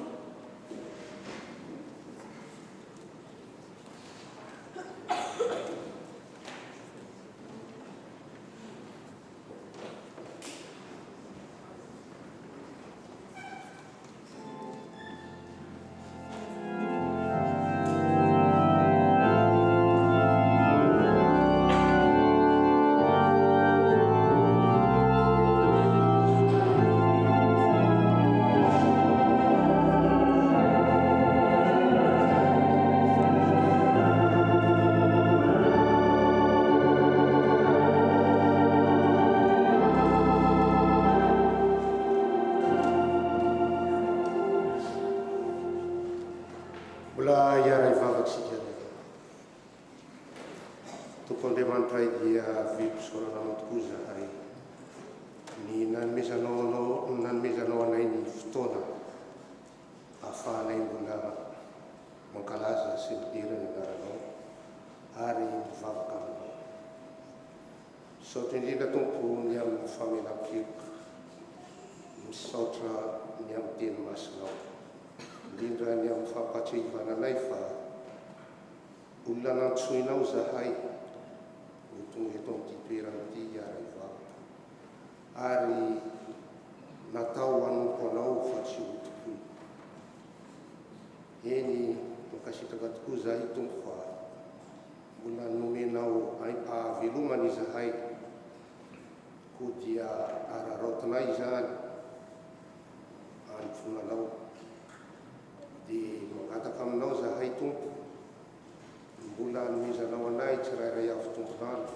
Mbola hiara ivavatsika Tompoandriamanitra dia vimpisaorana tokoa zahay ny nanomezanao anay ny fotoana ahafahanay mbola mankalaza sy midera ny anaranao ary mivavaka aminao. Saotra indrindra Tompo ny amin'ny famelam-keloka, misaotra ny amin'ny teny masinao, indrindra ny amin'ny fampatsehivana anay fa olona nantsoinao zahay ho tonga eto amin'ity toerana ity hiara ivavaka ary natao hanompo anao fa tsy ho tokoa. Eny mankasitraka tokoa zahay Tompo fa mbola nomenao havelomana izahay koa dia araraotinay zany anyfonanao dia mangataka aminao zahay Tompo, mbola nomezanao anay tsirairay avy tomponano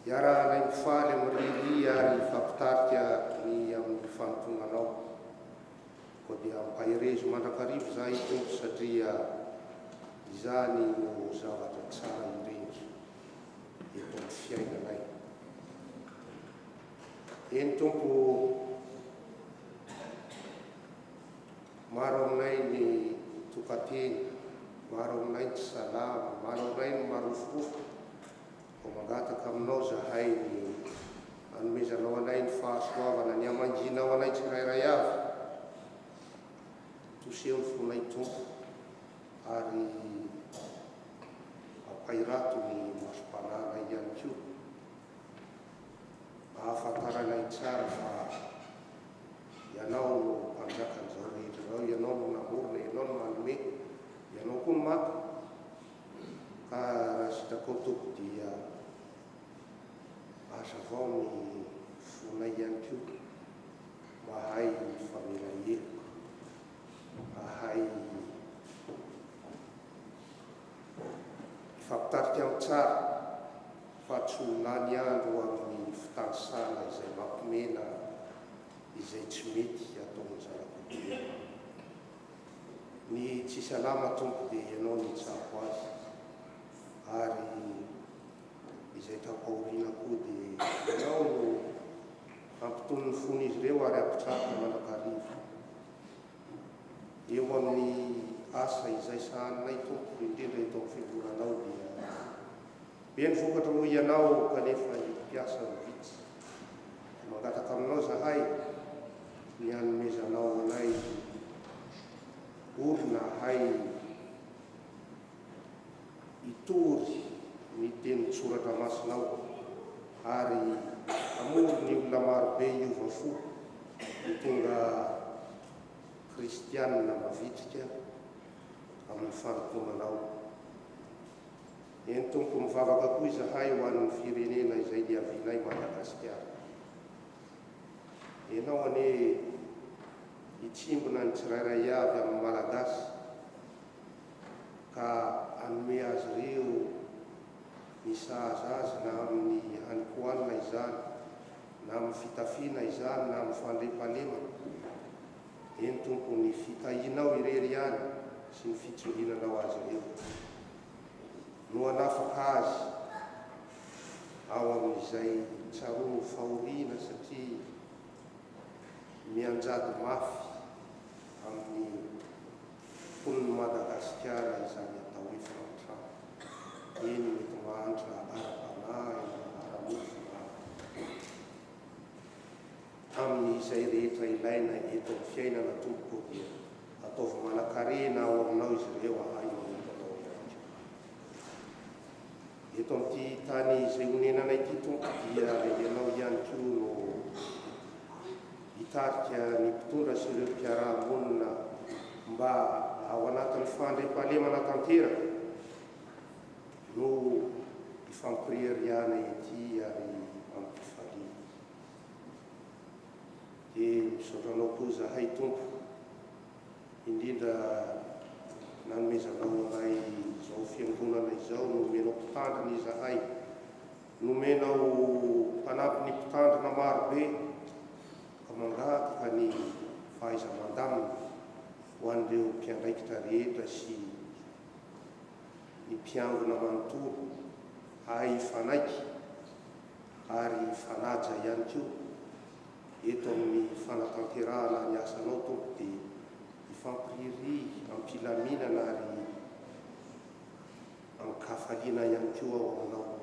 iarahanay mifaly amin'ny riri ary fampitarika ny amin'ny fanotonanao koa dia ampaherezo mandrakarivo zahay Tompo satria izany no zavatra tsara indrindra eto amin'ny fiainanay. Eny Tompo, maro aminay ny tokateny, maro aminay ny salama, maro aminay ny marofofo, ko mangataka aminao zahay ny hanomezanao anay ny fahasoavana, ny hamanginao anay tsirairay avy, toseho ny fonay Tompo ary ampairato ny masom-pananay ihany koa, ahafantaranay tsara fa ianao no mpanjakan'izao rehetra zao, ianao no namorona, ianao no manome, ianao koa no maty. Ka raha sitrako Tompo dia asa avao ny fonay ihany koa, mahay famela heloka, mahay ifampitarika amin'ny tsara fa tsy ho lany andro amin'ny fitanisana izay mampimena izay tsy mety atao amin'ny zana-kotoena. Ny tsy salama Tompo dia ianao ny tsako azy ary izay tapahoriana koa dia ianao no ampitony ny fon'izy ireo ary ampitraka manakarivo eo amin'ny asa izay sahaninay Tompo, indrindra eto amin'ny fivoranao dia be ny vokatra ho ianao kanefa mpiasa ny vitsy. Mangataka aminao zahay ny hanomezanao anay olona hay itory ny teny tsoratra masinao ary amory ny olona marobe iova fo tonga kristianina mavitrika amin'ny fanotonanao. Eny Tompo, mivavaka koa izahay ho an'ny firenena izay niavianay Madagasikara. Ianao ane hitsimbona ny tsirairay avy amin'ny Malagasy ka hanome azy ireo ny sahaza azy na amin'ny hanikoanina izany, na amin'ny fitafiana izany, na amin'ny fandriampahalemana. Eny Tompo, ny fitahinao irery ihany sy ny fitsinginanao azy ireo no hanafaka azy ao amin'izay tsaroa fahoriana satria mianjady mafy amin'ny fon'ny Madagasikara izany atao hoe famitrano. Eny mety mahantra ara-panahy, ara-mofo amin'izay rehetra ilaina eto amin'ny fiainana tompoko dia ataovy manan-karena ao aminao izy ireo ahay manompanao ihany. Eto amin'ity tany izay honenana ity tompo dia ianao ihany koa no hitarika ny mpitondra sy ireo mpiara-monina mba ao anatin'ny fandriam-pahalemana tanteraka no ifampireriana ety ary ampifalia. Dia misaotranao koa zahay tompo, indrindra nanomezanao anay izao fiangonana izao, nomenao mpitandrina izahay, nomenao mpanampy ny mpitandrina marobe ka mangataka ny fahaiza-mandamina ho an'ireo mpiandraikitra rehetra sy ny mpiangona manontolo hay fanaiky ary fanaja ihany koa eto amin'ny fanatanterahana ny asanao tompo dia ifampiriry ampilaminana ary ankafaliana ihany koa ao aminao.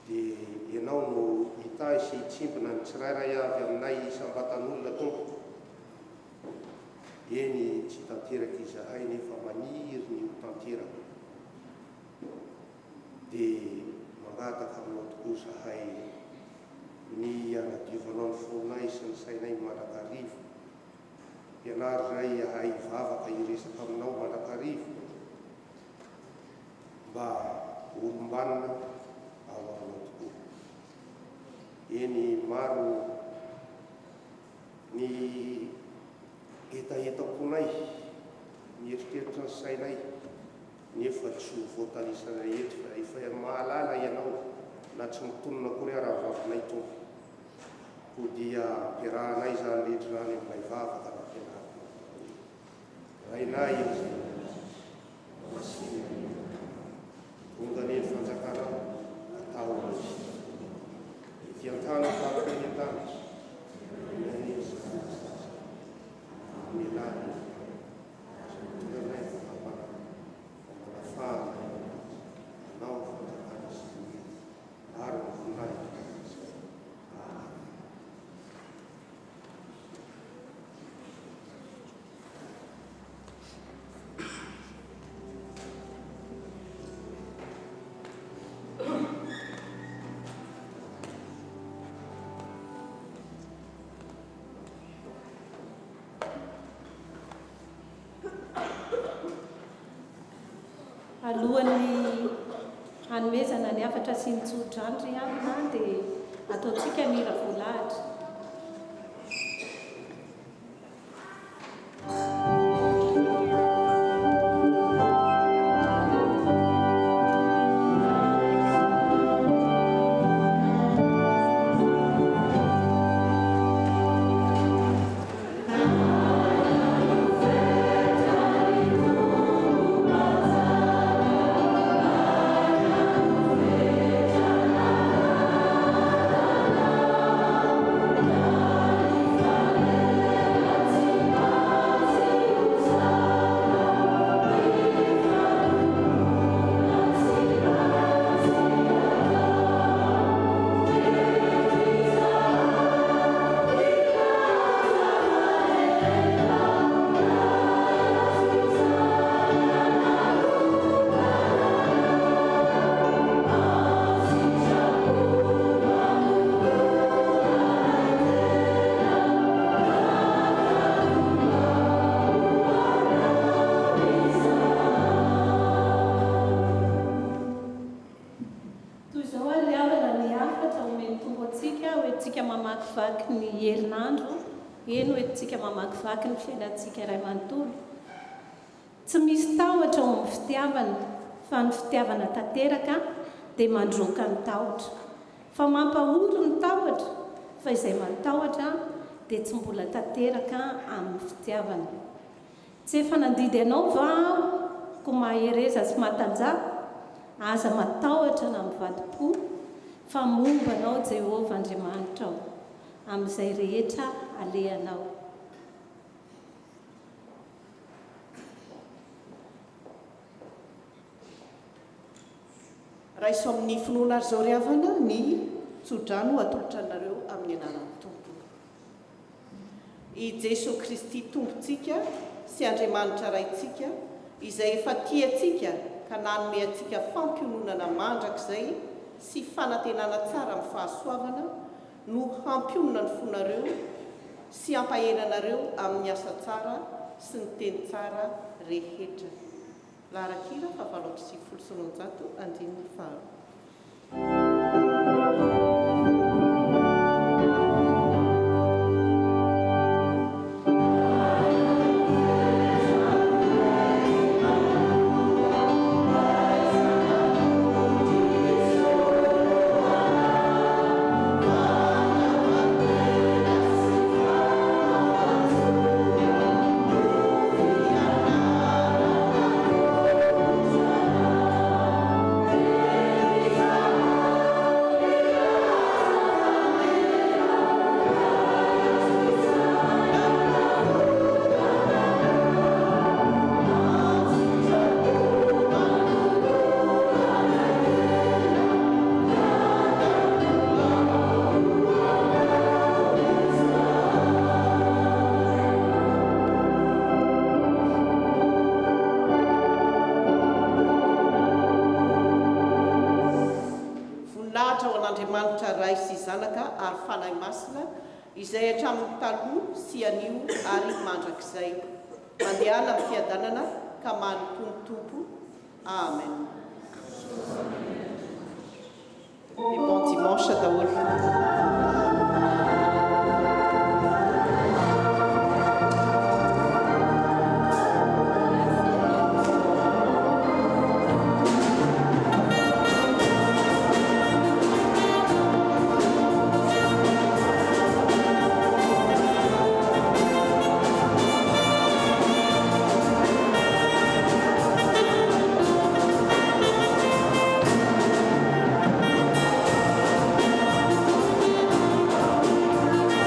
Dia ianao no hita sy hitsimbina ny tsirairay avy aminay isam-batan'olona tompo. Eny tsy tanteraka izahay nefa maniry ny ho tanteraka. Dia mangataka aminao tokoa zahay ny anadiovanao ny fonay sy ny sainay mandrakarivo. Ianary zay ahay vavaka iresaka aminao mandrakarivo mba olombanina ao aminao tokoa. Eny maro ny etaetakonay, mieritreritra ny sainay, nefa tsy ho voatanisanay eto fa efa mahalala ianao na tsy mitonona kory ara-vavinay tompo. Ko dia ampiarahanay zany rehetra zany amin'ilay vavaka na ampianarana. Rainay izay masiny tonga ny fanjakanao atao azy. Ety an-tany tapaka ny an-tany. Milany tonganay manafahana anao fanjakana sy ary ny vonay. Alohan'ny hanomezana ny afatra sy ny tsodrandry amina dia ataontsika mira voalahatra. Mamakivaky ny herinandro, eny hoentsika mamakivaky ny fiainantsika iray manontolo. Tsy misy tahotra ao amin'ny fitiavana, fa ny fitiavana tanteraka dia mandroaka ny tahotra. Fa mampahory ny tahotra, fa izay matahotra dia tsy mbola tanteraka amin'ny fitiavana. Tsy efa nandidy ianao va ko mahereza sy matanjaka, aza matahotra na mivadi-po, fa mombanao Jehovah Andriamanitra ao amin'izay rehetra alehanao. raha iso amin'ny finoana ary zao ry havana ny tsodrano atolotra anareo amin'ny anaran'ny tompo. I Jesosy Kristy tompontsika sy Andriamanitra raintsika izay efa tiantsika ka nanome antsika fampiononana mandrakizay sy fanantenana tsara amin'ny fahasoavana no hampionona ny fonareo sy hampahenanareo amin'ny asa tsara sy ny teny tsara rehetra. Larakira 7:9. Andriamanitra ray sy zanaka ary fanahy masina izay hatramin'ny taloha sy anio ary mandrakizay mandehana amin'ny fiadanana ka manontony tompo. Amen. Et bon dimanche daholo.